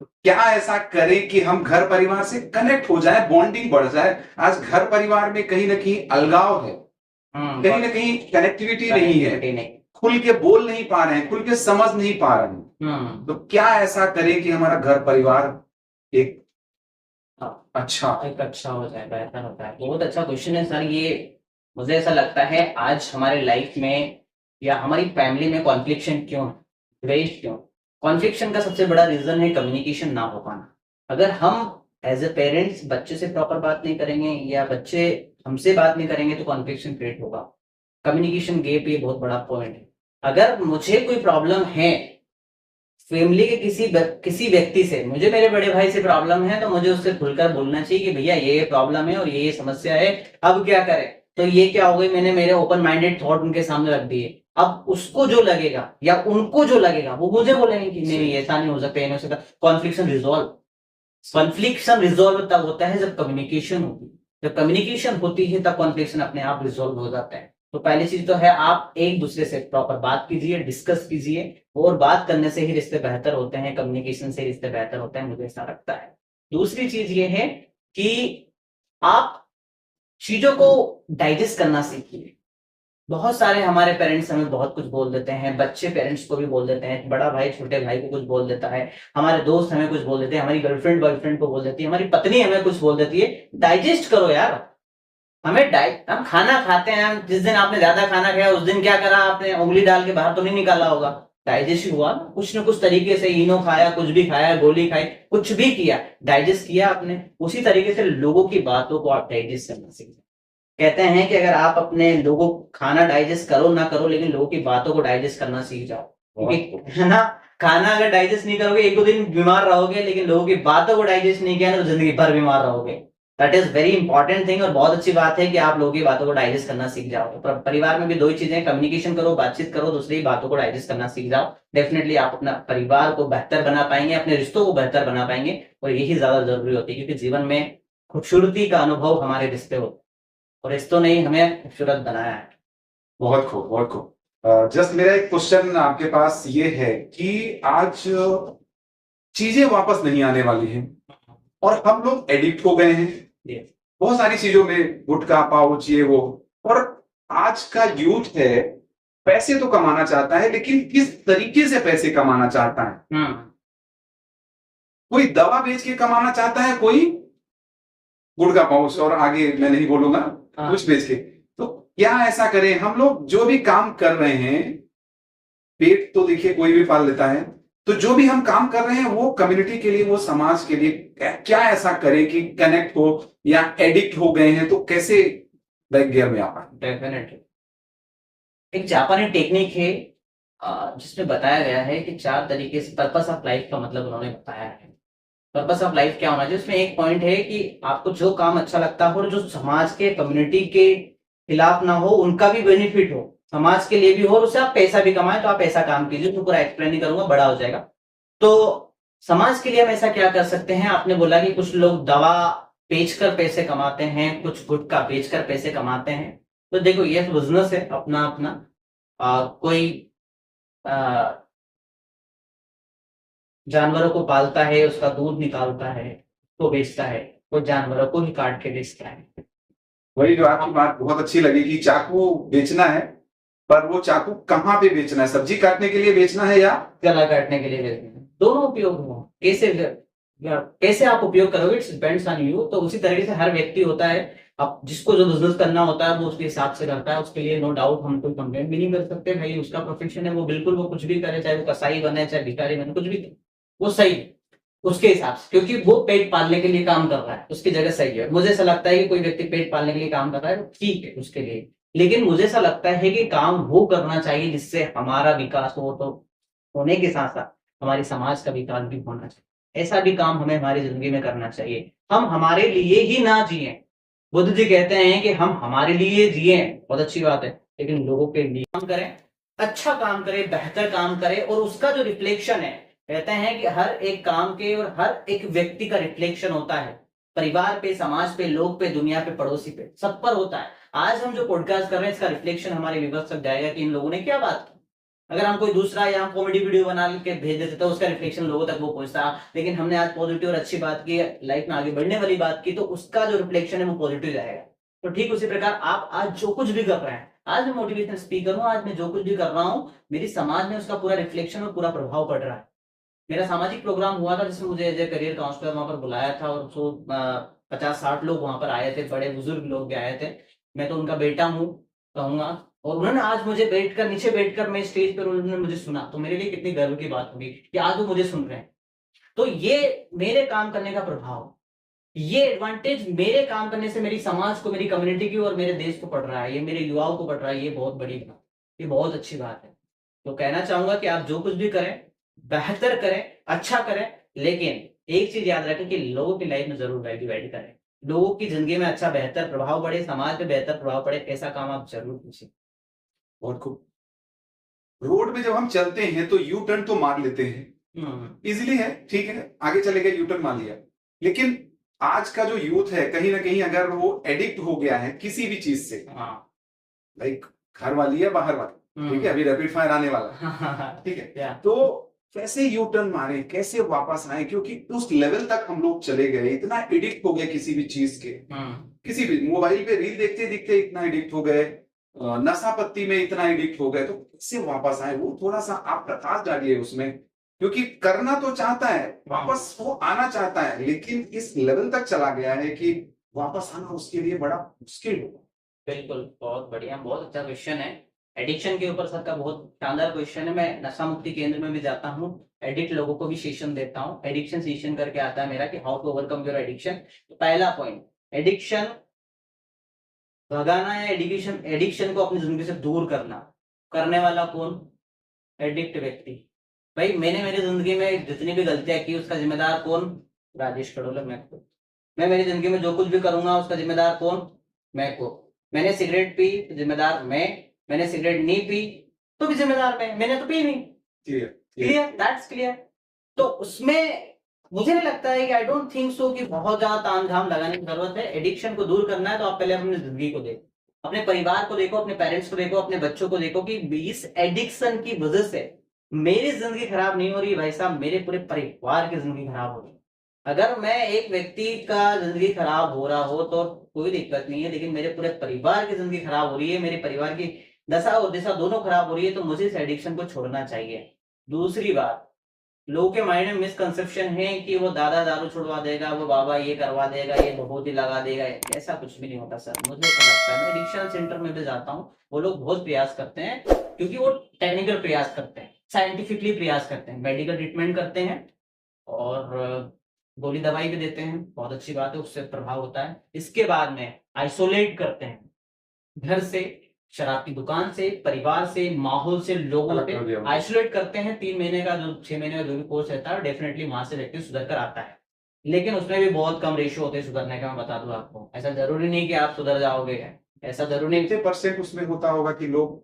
क्या ऐसा करें कि हम घर परिवार से कनेक्ट हो जाए, बॉन्डिंग बढ़ जाए। आज घर परिवार में कहीं ना कहीं अलगाव है, कहीं ना कहीं कनेक्टिविटी नहीं है, connectivity नहीं। खुल के बोल नहीं पा रहे हैं, खुल के समझ नहीं पा रहे हैं। तो क्या ऐसा करें कि हमारा घर परिवार एक अच्छा एक अच्छा हो जाए, बेहतर होता है। बहुत अच्छा क्वेश्चन है सर ये। मुझे ऐसा लगता है आज हमारे लाइफ में या हमारी फैमिली में कॉन्फ्लिक्शन क्यों है, द्वेष क्यों? कॉन्फ्लिक्शन का सबसे बड़ा रीजन है कम्युनिकेशन ना हो पाना। अगर हम एज ए पेरेंट्स बच्चे से प्रॉपर बात नहीं करेंगे या बच्चे हमसे बात नहीं करेंगे तो कॉन्फ्लिक्शन क्रिएट होगा। कम्युनिकेशन गैप ये बहुत बड़ा पॉइंट है। अगर मुझे कोई प्रॉब्लम है फैमिली के किसी व्यक्ति से, मुझे मेरे बड़े भाई से प्रॉब्लम है, तो मुझे उससे खुलकर बोलना चाहिए कि भैया ये प्रॉब्लम है और ये समस्या है, अब क्या करें। तो ये क्या हो गई, मैंने मेरे ओपन माइंडेड थॉट उनके सामने रख दिए। अब उसको जो लगेगा या उनको जो लगेगा वो मुझे बोलेंगे कि नहीं ऐसा नहीं हो सकता, ये नहीं हो सकता। कॉन्फ्लिक्शन रिजॉल्व तब होता है जब कम्युनिकेशन होती है। जब कम्युनिकेशन होती है तब कॉन्फ्लिक्शन अपने आप रिजॉल्व हो जाता है। तो पहली चीज तो है आप एक दूसरे से प्रॉपर बात कीजिए, डिस्कस कीजिए। और बात करने से ही रिश्ते बेहतर होते हैं, कम्युनिकेशन से रिश्ते बेहतर होते हैं, मुझे ऐसा लगता है। दूसरी चीज ये है कि आप चीजों को डाइजेस्ट करना सीखिए। बहुत सारे हमारे पेरेंट्स हमें बहुत कुछ बोल देते हैं, बच्चे पेरेंट्स को भी बोल देते हैं, बड़ा भाई छोटे भाई को कुछ बोल देता है, हमारे दोस्त हमें कुछ बोल देते हैं, हमारी गर्लफ्रेंड बॉयफ्रेंड को बोल देती है, हमारी पत्नी हमें कुछ बोल देती है। डाइजेस्ट करो यार। हम खाना खाते हैं, हम जिस दिन आपने ज्यादा खाना खाया उस दिन क्या करा आपने, उंगली डाल के बाहर तो नहीं निकाला होगा, डाइजेस्ट ही हुआ कुछ न कुछ तरीके से। इनो खाया, कुछ भी खाया, गोली खाई, कुछ भी किया, डाइजेस्ट किया आपने। उसी तरीके से लोगों की बातों को आप डाइजेस्ट करना सीखें। कहते हैं कि अगर आप अपने लोगों खाना डाइजेस्ट करो ना करो, लेकिन लोगों की बातों को डाइजेस्ट करना सीख जाओ। क्योंकि है ना, खाना अगर डाइजेस्ट नहीं करोगे एक दो दिन बीमार रहोगे, लेकिन लोगों की बातों को डाइजेस्ट नहीं किया ना तो जिंदगी भर बीमार रहोगे। That is very important thing. और बहुत अच्छी बात है कि आप लोगों की बातों को डाइजेस्ट करना सीख जाओ। तो परिवार में भी दो ही चीजें, कम्युनिकेशन करो, बातचीत करो, दूसरी बातों को डाइजेस्ट करना सीख जाओ। डेफिनेटली आप अपना परिवार को बेहतर बना पाएंगे, अपने रिश्तों को बेहतर बना पाएंगे। और यही ज्यादा जरूरी होती है, क्योंकि जीवन में खूबसूरती का अनुभव हमारे रिश्ते होते हैं और रिश्तों ने ही हमें खूबसूरत बनाया है। बहुत खूब, बहुत खूब। जस्ट मेरा एक क्वेश्चन आपके पास ये है कि आज चीजें वापस नहीं आने वाली हैं और हम लोग एडिक्ट हो गए हैं बहुत सारी चीजों में, गुटखा पाउच ये वो। और आज का यूथ है, पैसे तो कमाना चाहता है, लेकिन किस तरीके से पैसे कमाना चाहता है। कोई दवा बेच के कमाना चाहता है, कोई गुटखा पाउच, और आगे मैं नहीं बोलूंगा, कुछ बेच के। तो क्या ऐसा करें हम लोग, जो भी काम कर रहे हैं, पेट तो देखिए कोई भी पाल लेता है, तो जो भी हम काम कर रहे हैं वो कम्युनिटी के लिए, वो समाज के लिए, क्या ऐसा करें कि कनेक्ट हो, या एडिक्ट हो गए हैं तो कैसे बैक गियर में आ पाए। डेफिनेटली एक जापानी टेक्निक है जिसमें बताया गया है कि 4 तरीके से पर्पस ऑफ लाइफ का मतलब उन्होंने बताया है। पर्पस ऑफ लाइफ क्या होना चाहिए, उसमें एक पॉइंट है कि आपको जो काम अच्छा लगता हो और जो समाज के कम्युनिटी के खिलाफ ना हो, उनका भी बेनिफिट हो, समाज के लिए भी हो, और उससे आप पैसा भी कमाएं, तो आप ऐसा काम कीजिए। तो पूरा एक्सप्लेन नहीं करूंगा, बड़ा हो जाएगा। तो समाज के लिए हम ऐसा क्या कर सकते हैं, आपने बोला कि कुछ लोग दवा बेचकर पैसे कमाते हैं, कुछ गुटखा बेचकर पैसे कमाते हैं। तो देखो ये बिजनेस है अपना अपना। कोई जानवरों को पालता है, उसका दूध निकालता है तो बेचता है, कोई जानवरों को ही काट के बेचता है। वही जो आपकी बात बहुत अच्छी लगी कि चाकू बेचना है, पर वो चाकू कहाँ पे बेचना है, सब्जी काटने के लिए बेचना है या गला काटने के लिए बेचना है, दोनों उपयोग हो। कैसे आप उपयोग करोगे, इट्स डिपेंड्स ऑन यू। तो उसी तरीके से हर व्यक्ति होता है, अब जिसको जो बिजनेस करना होता है वो उसके हिसाब से करता है, उसके लिए नो डाउट हम कोई कंप्लेंट भी नहीं कर सकते भाई, उसका प्रोफेशन है, वो बिल्कुल वो कुछ भी करे, चाहे वो कसाई बने चाहे भिखारी बने, कुछ भी करे, वो सही है उसके हिसाब से, क्योंकि वो पेट पालने के लिए काम कर रहा है, उसकी जगह सही है। मुझे ऐसा लगता है कि कोई व्यक्ति पेट पालने के लिए काम कर रहा है तो ठीक है उसके लिए, लेकिन मुझे ऐसा लगता है कि काम वो करना चाहिए जिससे हमारा विकास हो, तो होने के साथ साथ हमारी समाज का विकास भी होना चाहिए। ऐसा भी काम हमें हमारी जिंदगी में करना चाहिए। हम हमारे लिए ही ना जिए, बुद्ध जी कहते हैं कि हम हमारे लिए जिए, बहुत अच्छी बात है, लेकिन लोगों के लिए काम करें, अच्छा काम करें, बेहतर काम करें, और उसका जो रिफ्लेक्शन है, कहते हैं कि हर एक काम के और हर एक व्यक्ति का रिफ्लेक्शन होता है, परिवार पे, समाज पे, लोग पे, दुनिया पे, पड़ोसी पे, सब पर होता है। आज हम जो पॉडकास्ट कर रहे हैं इसका रिफ्लेक्शन हमारे व्यूअर्स तक जाएगा कि इन लोगों ने क्या बात की। अगर हम कोई दूसरा या कॉमेडी वीडियो बना के भेज देते तो उसका रिफ्लेक्शन लोगों तक वो पहुंचता, लेकिन हमने आज पॉजिटिव और अच्छी बात की, लाइफ में आगे बढ़ने वाली बात की, तो उसका जो रिफ्लेक्शन है वो पॉजिटिव जाएगा। तो ठीक उसी प्रकार आप आज जो कुछ भी कर रहे हैं, आज मैं मोटिवेशनल स्पीकर हूँ, आज मैं जो कुछ भी कर रहा हूँ मेरी समाज में उसका पूरा रिफ्लेक्शन और पूरा प्रभाव पड़ रहा है। मेरा सामाजिक प्रोग्राम हुआ था जिसमें मुझे एज ए करियर काउंसलर वहां पर बुलाया था, और 50-60 लोग वहां पर आए थे, बड़े बुजुर्ग लोग भी आए थे, मैं तो उनका बेटा हूँ कहूंगा, और उन्होंने आज मुझे बैठकर, नीचे बैठकर मैं स्टेज पर, उन्होंने मुझे सुना, तो मेरे लिए कितनी गर्व की बात होगी कि आज वो मुझे सुन रहे हैं। तो ये मेरे काम करने का प्रभाव, ये एडवांटेज मेरे काम करने से मेरी समाज को, मेरी कम्युनिटी की और मेरे देश को पड़ रहा है, ये मेरे युवाओं को पड़ रहा है, ये बहुत बड़ी बात, ये बहुत अच्छी बात है। तो कहना चाहूंगा कि आप जो कुछ भी करें बेहतर करें, अच्छा करें, लेकिन एक चीज याद रखें कि लोगों की लाइफ में जरूर वैल्यू ऐड करें, लोगों की जिंदगी में अच्छा बेहतर प्रभाव पड़े, समाज पे बेहतर प्रभाव पड़े, ऐसा काम आप जरूर कीजिए। बहुत खूब। रोड में जब हम चलते हैं तो यू टर्न तो मार लेते हैं, इजीली है, ठीक है, आगे चले गए, यू टर्न मार लिया। लेकिन आज का जो यूथ है कहीं ना कहीं अगर वो एडिक्ट हो गया है किसी भी चीज से, लाइक घर वाली या बाहर वाली, ठीक है, अभी रैपिड फायर आने वाला है, ठीक है, तो कैसे यू टर्न मारे, कैसे वापस आए, क्योंकि उस लेवल तक हम लोग चले गए, इतना एडिक्ट हो गए किसी भी चीज के, किसी भी मोबाइल पे रील देखते देखते इतना एडिक्ट हो गए, नशा पत्ती में इतना एडिक्ट हो गए, तो कैसे वापस आए, वो थोड़ा सा आप प्रकाश डालिए उसमें, क्योंकि करना तो चाहता है, वापस वो आना चाहता है, लेकिन इस लेवल तक चला गया है कि वापस आना उसके लिए बड़ा मुश्किल होगा। बिल्कुल, बहुत बढ़िया, बहुत अच्छा क्वेश्चन है। एडिक्शन के ऊपर सबका बहुत शानदार क्वेश्चन है। मैं नशा मुक्ति केंद्र में भी जाता हूँ, एडिक्ट लोगों को भी सेशन देता हूँ, एडिक्शन सेशन करके आता है मेरा कि how to overcome your addiction. तो पहला पॉइंट, एडिक्शन भगाना या एडिक्शन, एडिक्शन को अपनी जिंदगी से दूर करना, करने वाला कौन? एडिक्ट व्यक्ति। भाई मैंने मेरी जिंदगी में जितनी भी गलतियां की उसका जिम्मेदार कौन? राजेश खड़ोले, मैं खुद। मैं मेरी जिंदगी में जो कुछ भी करूंगा उसका जिम्मेदार कौन? मैं को। मैंने सिगरेट पी तो जिम्मेदार मैं, मैंने सिगरेट नहीं पी तो भी जिम्मेदार मैं, मैंने तो पी नहीं। Clear, that's clear. तो उसमें मुझे नहीं लगता है कि आई डोंट थिंक सो कि बहुत ज्यादा तामझाम लगाने की जरूरत है। एडिक्शन को दूर करना है तो आप पहले अपनी जिंदगी को देखो, अपने परिवार को देखो, अपने पेरेंट्स को देखो, अपने बच्चों को देखो कि इस एडिक्शन की वजह से मेरी जिंदगी खराब नहीं हो रही भाई साहब, मेरे पूरे परिवार की जिंदगी खराब हो रही है। अगर मैं एक व्यक्ति का जिंदगी खराब हो रहा हो तो कोई दिक्कत नहीं है, लेकिन मेरे पूरे परिवार की जिंदगी खराब हो रही है, मेरे परिवार की दशा और दिशा दोनों खराब हो रही है, तो मुझे इस एडिक्शन को छोड़ना चाहिए। दूसरी बात, लोगों के माइंड में मिसकंसेप्शन है कि वो दादा दारू छुड़वा देगा, वो बाबा ये करवा देगा, ये भभूति लगा देगा, ऐसा कुछ भी नहीं होता सर। मुझे ऐसा लगता है, मैं एडिक्शन सेंटर में भी जाता हूँ, वो लोग बहुत प्रयास करते हैं, क्योंकि वो टेक्निकल प्रयास करते हैं, साइंटिफिकली प्रयास करते हैं, मेडिकल ट्रीटमेंट करते हैं और गोली दवाई भी देते हैं, बहुत अच्छी बात है, उससे प्रभाव होता है। इसके बाद में आइसोलेट करते हैं, घर से, शराब की दुकान से, परिवार से, माहौल से, लोगों से आइसोलेट करते हैं। 3 महीने का जो 6 महीने का जो भी कोर्स रहता है, डेफिनेटली वहां से व्यक्ति सुधर कर आता है, लेकिन उसमें भी बहुत कम रेशियो होते हैं सुधरने का। मैं बता दूं आपको, ऐसा जरूरी नहीं कि आप सुधर जाओगे, ऐसा जरूरी नहीं। कितने परसेंट उसमें होता होगा कि लोग,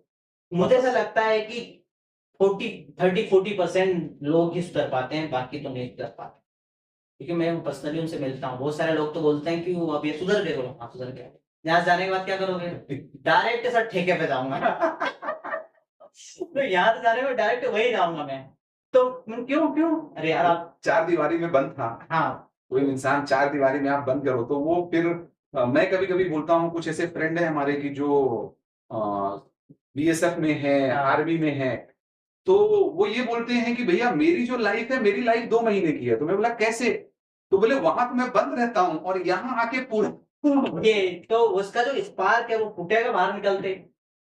मुझे ऐसा लगता है कि 30-40% लोग ही सुधर पाते हैं, बाकी तो नहीं सुधर पाते, क्योंकि मैं पर्सनली उनसे मिलता हूँ। बहुत सारे लोग तो बोलते हैं कि वो अब ये सुधर गए, बोलो हाँ सुधर गए। यहाँ जाने के बाद क्या करोगे? डायरेक्ट सर ठेके पे जाऊंगा। तो यहाँ से जाने में डायरेक्ट वही जाऊंगा मैं। तो क्यों क्यों? अरे यार आप 4 दीवारी में बंद था, हाँ, कोई इंसान 4 दीवारी में आप बंद करो तो वो फिर मैं कभी कभी बोलता हूँ, कुछ ऐसे फ्रेंड है हमारे की जो बीएसएफ में है, आर्मी में है, तो वो ये बोलते हैं कि भैया मेरी जो लाइफ है, मेरी लाइफ 2 महीने की है। तो मैं बोला कैसे? तो बोले वहां तो मैं बंद रहता हूँ और यहाँ आके पूरा ये तो उसका जो स्पार्क है वो फूटेगा बाहर निकलते,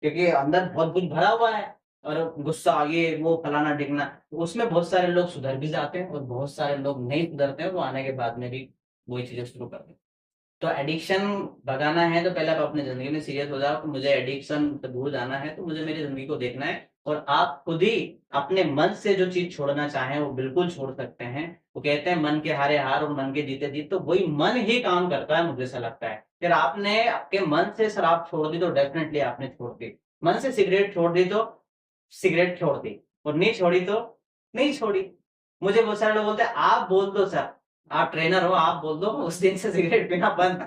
क्योंकि अंदर बहुत कुछ भरा हुआ है और गुस्सा ये वो फलाना ढिकना, तो उसमें बहुत सारे लोग सुधर भी जाते हैं और बहुत सारे लोग नहीं सुधरते हैं, वो आने के बाद में भी वही चीजें शुरू करते हैं। तो एडिक्शन भगाना है तो पहले आप अपनी जिंदगी में सीरियस हो जाओ कि मुझे एडिक्शन से दूर जाना है, तो मुझे मेरी जिंदगी को देखना है और आप खुद ही अपने मन से जो चीज छोड़ना चाहें वो बिल्कुल छोड़ सकते हैं। वो कहते हैं मन के हारे हार और मन के जीते जीत, तो वही मन ही काम करता है, मुझे ऐसा लगता है। फिर आपने आपके मन से शराब छोड़ दी तो डेफिनेटली आपने छोड़ दी, मन से सिगरेट छोड़ दी तो सिगरेट छोड़ दी, और नहीं छोड़ी तो नहीं छोड़ी। मुझे बहुत सारे लोग बोलते हैं आप बोल दो सर, आप ट्रेनर हो आप बोल दो उस दिन से सिगरेट पीना बंद।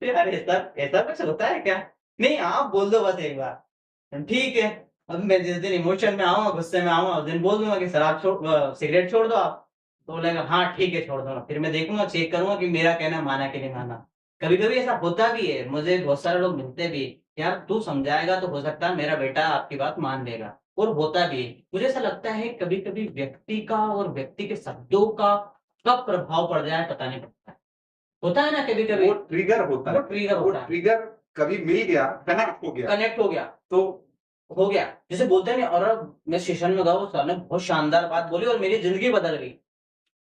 यार ऐसा ऐसा कुछ होता है क्या? नहीं आप बोल दो बस एक बार, ठीक है। अब मैं जिस दिन इमोशन में आऊंगा गुस्से में आऊंगा उस दिन बोल दूंगा कि सर आप सिगरेट छोड़ दो आप, तो बोलेगा हाँ ठीक है छोड़ दूंगा। फिर मैं देखूंगा चेक करूंगा कि मेरा कहना माना कि नहीं माना। कभी कभी ऐसा होता भी है, मुझे बहुत सारे लोग मिलते भी, यार तू समझाएगा तो हो सकता है मेरा बेटा आपकी बात मान लेगा, और होता भी है। मुझे ऐसा लगता है कभी कभी व्यक्ति का और व्यक्ति के शब्दों का कब प्रभाव पड़ जाए पता नहीं पड़ता है। होता है ना कभी कभी, वो ट्रिगर होता वो है, ट्रिगर वो होता है, ट्रिगर कभी मिल गया, कनेक्ट हो गया, कनेक्ट हो गया, तो हो गया। जैसे बोलते हैं ना, और अब मैं सेशन में गया वो सर ने बहुत शानदार बात बोली और मेरी जिंदगी बदल गई।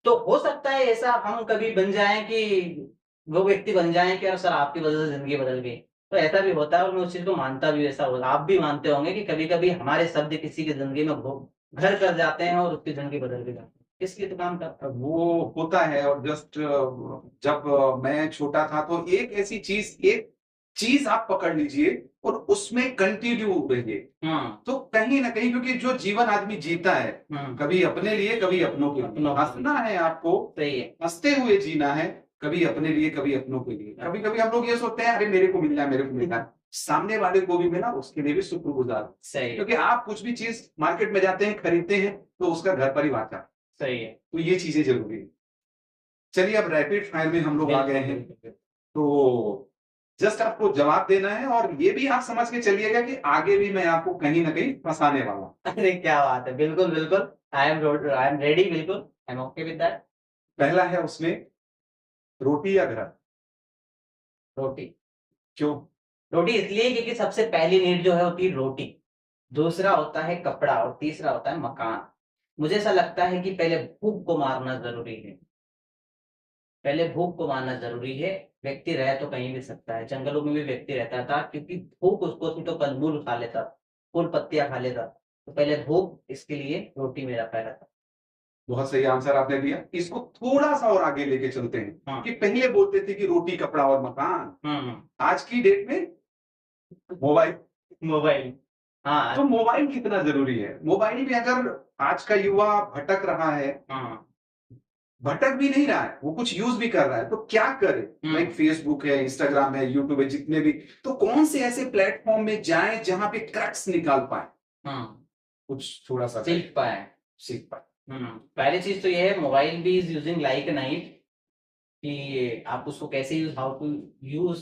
तो हो सकता है ऐसा हम कभी बन जाएं कि वो व्यक्ति बन जाएं कि यार सर आपकी वजह से जिंदगी बदल गई। तो ऐसा भी होता है और मैं उस चीज को मानता भी हूं, ऐसा होता आप भी मानते होंगे कि कभी कभी हमारे शब्द किसी की जिंदगी में घर कर जाते हैं और उसकी जिंदगी बदल भी जाती है। इसलिए तो काम करता है। वो होता है। और जस्ट जब मैं छोटा था तो एक चीज आप पकड़ लीजिए और उसमें कंटिन्यू रहिए, तो कहीं ना कहीं, क्योंकि जो जीवन आदमी जीता है कभी अपने लिए कभी अपनों के लिए, अपनों के लिए। हंसना है आपको, सही है। हंसते हुए जीना है, कभी अपने लिए कभी अपनों के लिए। कभी कभी हम लोग ये सोचते हैं अरे मेरे को मिल जाए, मेरे को मिल जाए, सामने वाले को भी मिला उसके लिए भी शुक्रगुजार हो। सही है। क्योंकि आप कुछ भी चीज मार्केट में जाते हैं खरीदते हैं तो उसका घर परिवार का, सही है। तो ये चीजें जरूरी है। चलिए अब रैपिड फायर में हम लोग आ गए हैं, तो जस्ट आपको जवाब देना है और ये भी आप समझ के चलिएगा कि आगे भी मैं आपको कहीं ना कहीं फंसाने वाला हूं। अरे क्या बात है, बिल्कुल बिल्कुल। आई एम रेडी, बिल्कुल I am okay with that. पहला है उसमें रोटी या घर। रोटी। क्यों? रोटी इसलिए क्योंकि सबसे पहली नीड जो है होती है रोटी, दूसरा होता है कपड़ा और तीसरा होता है मकान। मुझे ऐसा लगता है कि पहले भूख को मारना जरूरी है, पहले भूख को मारना जरूरी है। व्यक्ति रह तो कहीं भी सकता है, जंगलों में भी व्यक्ति रहता था क्योंकि भूख उसको थी तो कंदमूल खा लेता, फूल पत्तियां खा लेता। तो पहले भूख, इसके लिए रोटी मेरा पहला था। बहुत सही आंसर आपने दिया। इसको थोड़ा सा और आगे लेके चलते हैं हाँ। कि पहले बोलते थे कि रोटी कपड़ा और मकान, आज की डेट में मोबाइल। मोबाइल। हाँ। तो मोबाइल कितना जरूरी है? मोबाइल भी अगर आज का युवा भटक रहा है, हाँ। भटक भी नहीं रहा है, वो कुछ यूज भी कर रहा है, तो क्या करे? लाइक फेसबुक है, इंस्टाग्राम है, यूट्यूब है, जितने भी, तो कौन से ऐसे प्लेटफॉर्म में जाएं जहां पे क्रक्स निकाल पाए, हाँ। कुछ थोड़ा सा सीख पाए। सीख पाए। पहली चीज तो ये है, मोबाइल भी is using like a knife, कि आप उसको कैसे use, how to use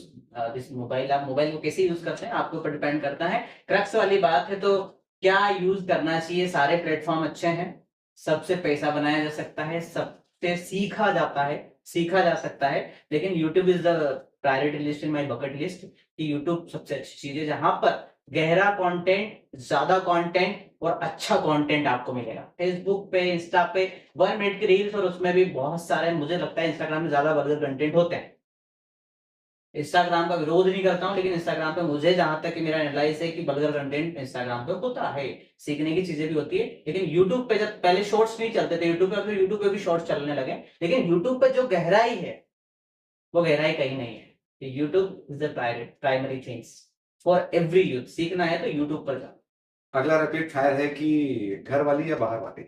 this mobile, आप मोबाइल को कैसे यूज करते हैं आपके ऊपर डिपेंड करता है। क्रक्स वाली बात है तो क्या यूज करना चाहिए, सारे प्लेटफॉर्म अच्छे हैं, सबसे पैसा बनाया जा सकता है, सबसे सीखा जा सकता है, लेकिन YouTube is the priority list in my bucket list, कि यूट्यूब सबसे अच्छी चीज है जहां पर गहरा कंटेंट, ज्यादा कंटेंट और अच्छा कंटेंट आपको मिलेगा। फेसबुक पे, इंस्टा पे 1 मिनट की रील्स और उसमें भी बहुत सारे, मुझे लगता है इंस्टाग्राम में ज्यादा वर्गर कंटेंट होते हैं। इंस्टाग्राम का विरोध नहीं करता हूं, लेकिन इंस्टाग्राम पे मुझे जहां तक कि मेरा एनालाइज है कि बल्गर कंटेंट इंस्टाग्राम पे होता है, सीखने की चीजें भी होती है। लेकिन यूट्यूब पे जब पहले शॉर्ट्स नहीं चलते थे यूट्यूब पे, फिर यूट्यूब पे भी शॉर्ट्स चलने लगे, लेकिन यूट्यूब पे जो गहराई है वो गहराई कहीं नहीं है। YouTube is the primary things for every youth. सीखना है तो यूट्यूब पर जाओ। अगला रैपिड फायर है कि घर वाली या बाहर वाली।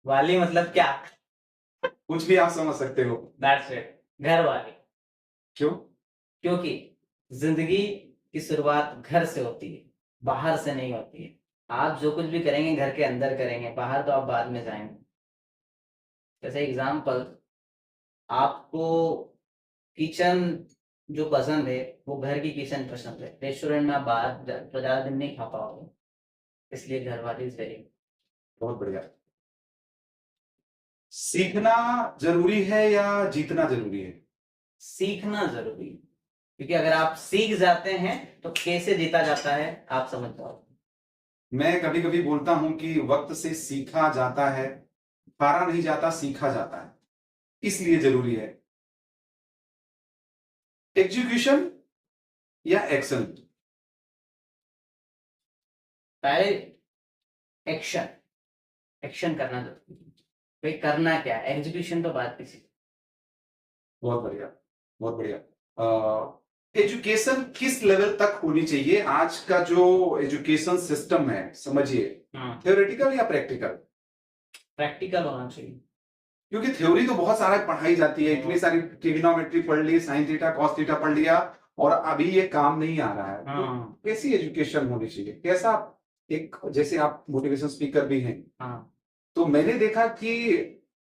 वाली मतलब क्या? कुछ भी आप समझ सकते हो। दैट्स इट, घर वाली। क्यों? क्योंकि जिंदगी की शुरुआत घर से होती है, बाहर से नहीं होती है। आप जो कुछ भी करेंगे घर के अंदर करेंगे, बाहर तो आप बाद में जाएंगे। जैसे एग्जाम्पल, आपको किचन जो पसंद है वो घर की किचन पसंद है, रेस्टोरेंट में आप बाहर तो ज्यादा दिन नहीं खा पाओगे, इसलिए घर वाली इज वेरी। बहुत बढ़िया। सीखना जरूरी है या जीतना जरूरी है? सीखना जरूरी है। क्योंकि अगर आप सीख जाते हैं तो कैसे जीता जाता है आप समझ जाओ। मैं कभी कभी बोलता हूं कि वक्त से सीखा जाता है, हारा नहीं जाता, सीखा जाता है। इसलिए जरूरी है एग्जीक्यूशन या एक्शन। पहले एक्शन, एक्शन करना जरूरी है। भाई करना क्या है, एग्जीक्यूशन तो बात किसी। बहुत बढ़िया, बहुत बढ़िया। एजुकेशन किस लेवल तक होनी चाहिए? आज का जो एजुकेशन सिस्टम है, समझिए, थ्योरेटिकल या प्रैक्टिकल? प्रैक्टिकल होना चाहिए। क्योंकि थ्योरी तो बहुत सारा पढ़ाई जाती है, इतनी सारी ट्रिग्नोमेट्री पढ़ ली, साइन थीटा कॉस थीटा पढ़ लिया, और अभी ये काम नहीं आ रहा है। तो कैसी एजुकेशन होनी चाहिए? कैसा एक, जैसे आप मोटिवेशन स्पीकर भी हैं, तो मैंने देखा कि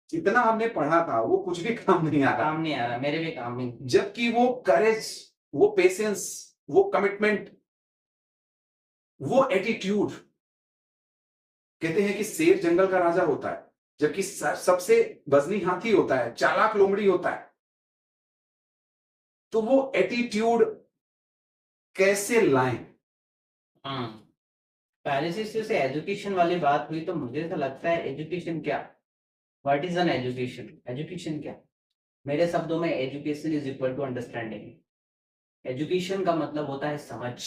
जितना हमने पढ़ा था वो कुछ भी काम नहीं आ रहा। काम नहीं आ रहा, मेरे भी काम नहीं। जबकि वो करेज, वो पेशेंस, वो कमिटमेंट, वो एटीट्यूड, कहते हैं कि शेर जंगल का राजा होता है, जबकि सबसे वजनी हाथी होता है, चालाक लोमड़ी होता है। तो वो एटीट्यूड कैसे लाएं? पहले से एजुकेशन वाली बात हुई तो मुझे तो लगता है एजुकेशन क्या, what is an education, education क्या? मेरे शब्दों में education is equal to understanding. Education का मतलब होता है समझ,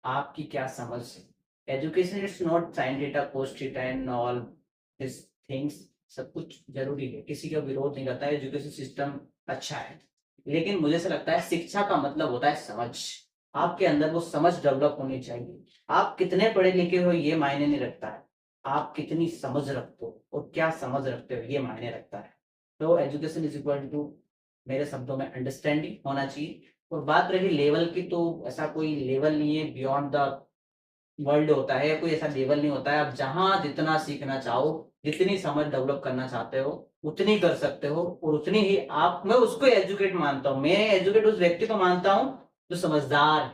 आपकी क्या समझ है। Education is not sine theta cos theta and all this things, सब कुछ जरूरी है, किसी का विरोध नहीं करता है, एजुकेशन सिस्टम अच्छा है। लेकिन मुझे से लगता है शिक्षा का मतलब होता है समझ। आपके अंदर वो समझ डेवलप होनी चाहिए। आप कितने पढ़े लिखे हो ये मायने नहीं रखता है, आप कितनी समझ रखते हो और क्या समझ रखते हो ये मायने रखता है। तो एजुकेशन इज इक्वल टू, मेरे शब्दों में, अंडरस्टैंडिंग होना चाहिए। और बात रही लेवल की, तो ऐसा कोई लेवल नहीं है बियॉन्ड द वर्ल्ड होता है, या कोई ऐसा लेवल नहीं होता है। आप जहां जितना सीखना चाहो, जितनी समझ डेवलप करना चाहते हो उतनी कर सकते हो, और उतनी ही आप, मैं उसको एजुकेट मानता हूँ। मैं एजुकेट उस व्यक्ति को मानता हूँ जो समझदार है,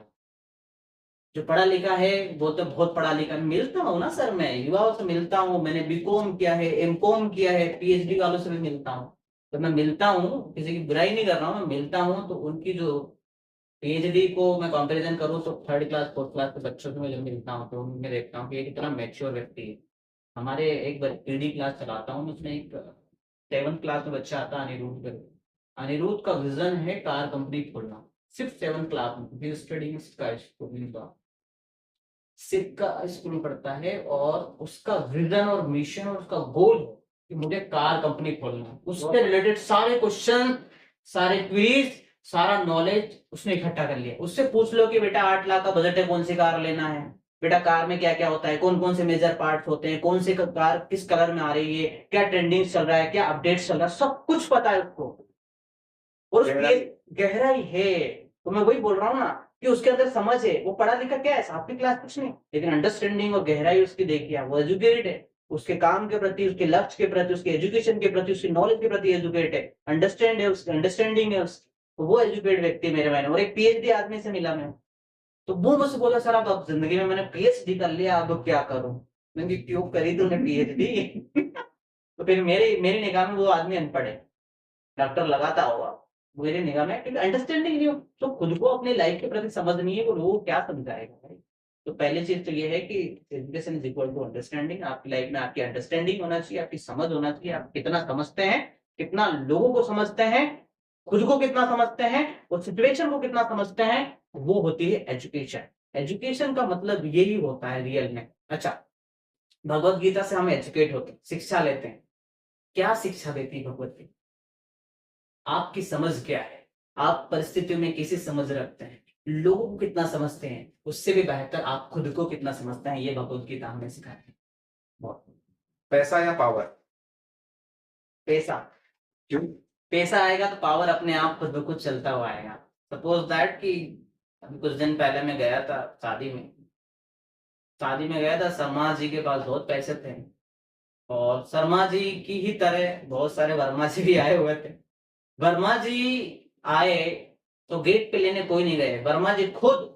जो पढ़ा लिखा है। वो तो बहुत पढ़ा लिखा मिलता हूँ ना सर, मैं युवाओं से मिलता हूँ, मैंने बीकॉम किया है, एमकॉम किया है, पीएचडी वालों से भी मिलता हूँ। तो मैं मिलता हूँ, किसी की बुराई नहीं कर रहा हूँ, मैं मिलता हूँ तो उनकी जो पीएचडी को मैं कंपैरिजन करूँ तो थर्ड क्लास फोर्थ क्लास के बच्चों से मैं जब मिलता हूँ तो उनमें देखता हूँ कि ये कितना मैच्योर व्यक्ति है। हमारे एक बार पीडी क्लास चलाता हूँ, उसमें एक 7th क्लास में बच्चा आता है, अनिरुद्ध करके। अनिरुद्ध का विजन है कार कंपनी खोलना, सिर्फ 7th क्लास में, स्टडी का सिर्फ का स्कूल पढ़ता है, और उसका विजन और मिशन और उसका गोल है कि मुझे कार कंपनी खोलना है। उससे रिलेटेड सारे क्वेश्चन, सारे क्विज, सारा नॉलेज उसने इकट्ठा कर लिया। उससे पूछ लो कि बेटा 8 लाख का बजट है, कौन सी कार लेना है, बेटा कार में क्या क्या होता है, कौन कौन से मेजर पार्ट्स होते हैं, कौन सी कार किस कलर में आ रही है, क्या ट्रेंडिंग चल रहा है, क्या अपडेट चल रहा है, सब कुछ पता है उसको। और उसकी गहराई है। तो मैं वही बोल रहा हूँ ना कि उसके अंदर समझ है। वो पढ़ा लिखा क्या है, 7वीं क्लास कुछ नहीं, लेकिन अंडरस्टैंडिंग और गहराई उसकी देखिए, वो एजुकेटेड है, उसके काम के प्रति, उसके लक्ष्य के प्रति, उसके एजुकेशन के प्रति, उसकी नॉलेज के प्रति एजुकेट है, अंडरस्टैंड है, उसकी अंडरस्टैंडिंग है उसकी। तो वो एजुकेट व्यक्ति मेरे मायने। और एक पीएचडी आदमी से मिला मैं, तो वो मुझसे बोला सर अब जिंदगी में मैंने पीएचडी कर लिया, अब क्या करूं? मैंने कहा, क्यों करी तूने पीएचडी? तो फिर मेरी मेरी निगाह में वो आदमी अनपढ़ है, डॉक्टर लगाता होगा मेरी निगाह में, क्योंकि अंडरस्टैंडिंग नहीं हो। तो खुद को अपनी लाइफ के प्रति समझ नहीं है, वो लोग क्या समझाएगा भाई। तो पहली चीज तो ये है कि education is equal to understanding. आपकी लाइफ में आपकी अंडरस्टैंडिंग होना चाहिए, आपकी समझ होना चाहिए, आप कितना समझते हैं, कितना लोगों को समझते हैं, खुद को कितना समझते हैं, और सिचुएशन को कितना समझते हैं, वो होती है एजुकेशन। एजुकेशन का मतलब यही होता है रियल में। अच्छा, भगवत गीता से हम एजुकेट होते हैं, शिक्षा लेते हैं। क्या शिक्षा देती है भगवत गीता? आपकी समझ क्या है, आप परिस्थितियों में कैसे समझ रखते हैं, लोगों को कितना समझते हैं, उससे भी बेहतर आप खुद को कितना समझते हैं, ये भगवत गीता हमें सिखाती है। बहुत। पैसा या पावर? पैसा। क्यों? पैसा आएगा तो पावर अपने आप खुद ब खुद चलता हुआ आएगा। सपोज दैट कि अभी कुछ दिन पहले मैं गया था शादी में गया था, शर्मा जी के पास बहुत पैसे थे, और शर्मा जी की ही तरह बहुत सारे वर्मा जी भी आए हुए थे। वर्मा जी आए तो गेट पे लेने कोई नहीं गए, वर्मा जी खुद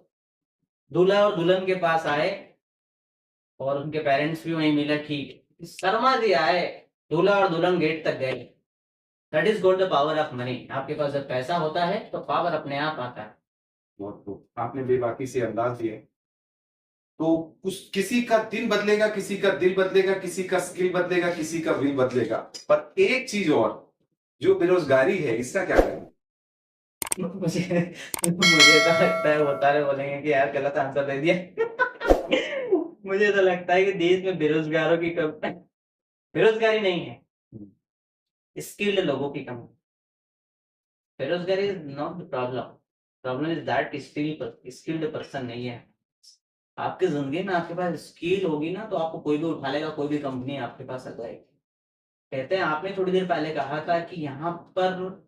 दूल्हा और दुल्हन के पास आए, और उनके पेरेंट्स भी वहीं मिले। ठीक, शर्मा जी आए, दूल्हा और दुल्हन गेट तक गए। That is called the power of money. आपके पास जब पैसा होता है तो पावर अपने आप आता है। बहुत खूब, आपने बेबाकी से अंदाज दिया। तो कुछ किसी का दिन बदलेगा, किसी का दिल बदलेगा, किसी का स्किल बदलेगा, किसी का विल बदलेगा, पर एक चीज और, जो बेरोजगारी है इसका क्या करें? मुझे मुझे तो लगता है वो सारे बोलेंगे कि यार गलत आंसर दे दिया। मुझे तो लगता है कि देश में बेरोजगारों की कम बेरोजगारी नहीं है, स्किल्ड लोगों की कमी। बेरोजगारी is not the problem, problem is that skilled person नहीं है। आपकी जिंदगी में आपके पास स्किल होगी ना तो आपको कोई भी उठा लेगा, कोई भी कंपनी आपके पास आ जाएगी। कहते हैं, आपने थोड़ी देर पहले कहा था कि यहाँ पर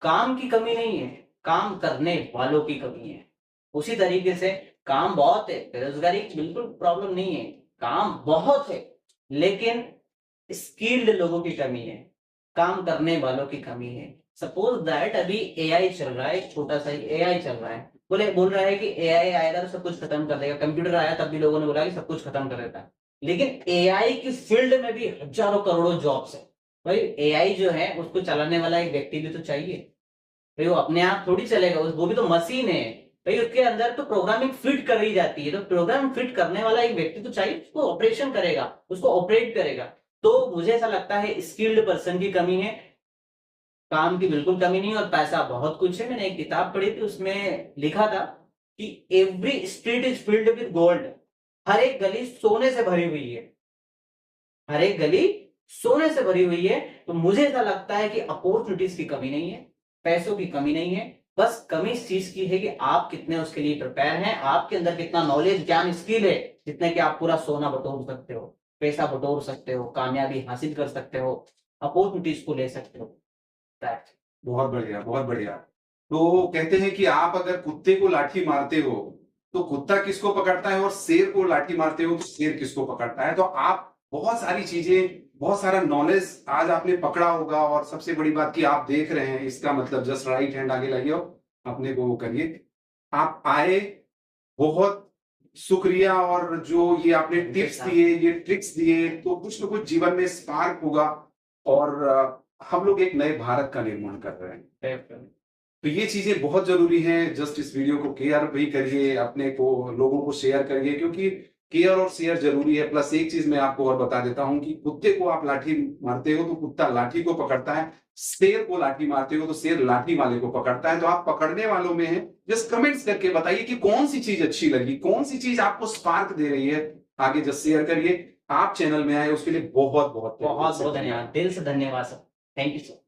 काम की कमी नहीं है, काम करने वालों की कमी है। उसी तरीके से काम बहुत है, बेरोजगारी बिल्कुल प्रॉब्लम नहीं है, काम बहुत है, लेकिन स्किल्ड लोगों की कमी है, काम करने वालों की कमी है। सपोज दैट अभी एआई चल रहा है, एक छोटा सा एआई चल रहा है, बोल रहा है कि एआई आएगा तो सब कुछ खत्म कर देगा। कंप्यूटर आया तब भी लोगों ने बोला कि सब कुछ खत्म कर देता है, लेकिन एआई की फील्ड में भी हजारों करोड़ों जॉब्स है। भाई एआई जो है उसको चलाने वाला एक व्यक्ति भी तो चाहिए। भाई वो अपने आप थोड़ी चलेगा, वो भी तो मशीन है। भाई उसके अंदर तो प्रोग्रामिंग फिट कर ही जाती है, तो प्रोग्राम फिट करने वाला एक व्यक्ति तो चाहिए, उसको ऑपरेशन करेगा, उसको ऑपरेट करेगा। तो मुझे ऐसा लगता है स्किल्ड पर्सन की कमी है, काम की बिल्कुल कमी नहीं, और पैसा बहुत कुछ है। मैंने एक किताब पढ़ी थी, उसमें लिखा था कि every street is filled with gold. हर एक गली सोने से भरी हुई है, हर एक गली सोने से भरी हुई है। तो मुझे ऐसा लगता है कि अपॉर्चुनिटीज की कमी नहीं है, पैसों की कमी नहीं है, बस कमी इस चीज की है कि आप कितने उसके लिए प्रिपेयर हैं, आपके अंदर कितना नॉलेज ज्ञान स्किल है, जितने कि आप पूरा सोना बटोर सकते हो, पैसा बटोर सकते हो, कामयाबी हासिल कर सकते हो, अपॉर्चुनिटीज को ले सकते हो। That's बहुत बढ़िया, बहुत बढ़िया। तो कहते हैं कि आप अगर कुत्ते को लाठी मारते हो तो कुत्ता किसको पकड़ता है, और शेर को लाठी मारते हो तो शेर किसको पकड़ता है। तो आप बहुत सारी चीजें, बहुत सारा नॉलेज आज आपने पकड़ा होगा, और सबसे बड़ी बात कि आप देख रहे हैं, इसका मतलब जस्ट राइट हैंड आगे लाइए और अपने को वो करिए। आप आए, बहुत शुक्रिया। और जो ये आपने टिप्स दिए, ये ट्रिक्स दिए, तो कुछ ना कुछ जीवन में स्पार्क होगा, और हम लोग एक नए भारत का निर्माण कर रहे हैं। तो ये चीजें बहुत जरूरी हैं। जस्ट इस वीडियो को केयर भी करिए, अपने को लोगों को शेयर करिए, क्योंकि केयर और शेयर जरूरी है। प्लस एक चीज मैं आपको और बता देता हूं कि कुत्ते को आप लाठी मारते हो तो कुत्ता लाठी को पकड़ता है, शेर को लाठी मारते हो तो शेर लाठी वाले को पकड़ता है। तो आप पकड़ने वालों में हैं। जस्ट कमेंट्स करके बताइए कि कौन सी चीज अच्छी लगी, कौन सी चीज आपको स्पार्क दे रही है। आगे जस्ट शेयर करिए। आप चैनल में आए उसके लिए बहुत बहुत बहुत बहुत धन्यवाद, दिल से धन्यवाद सर, थैंक यू सर।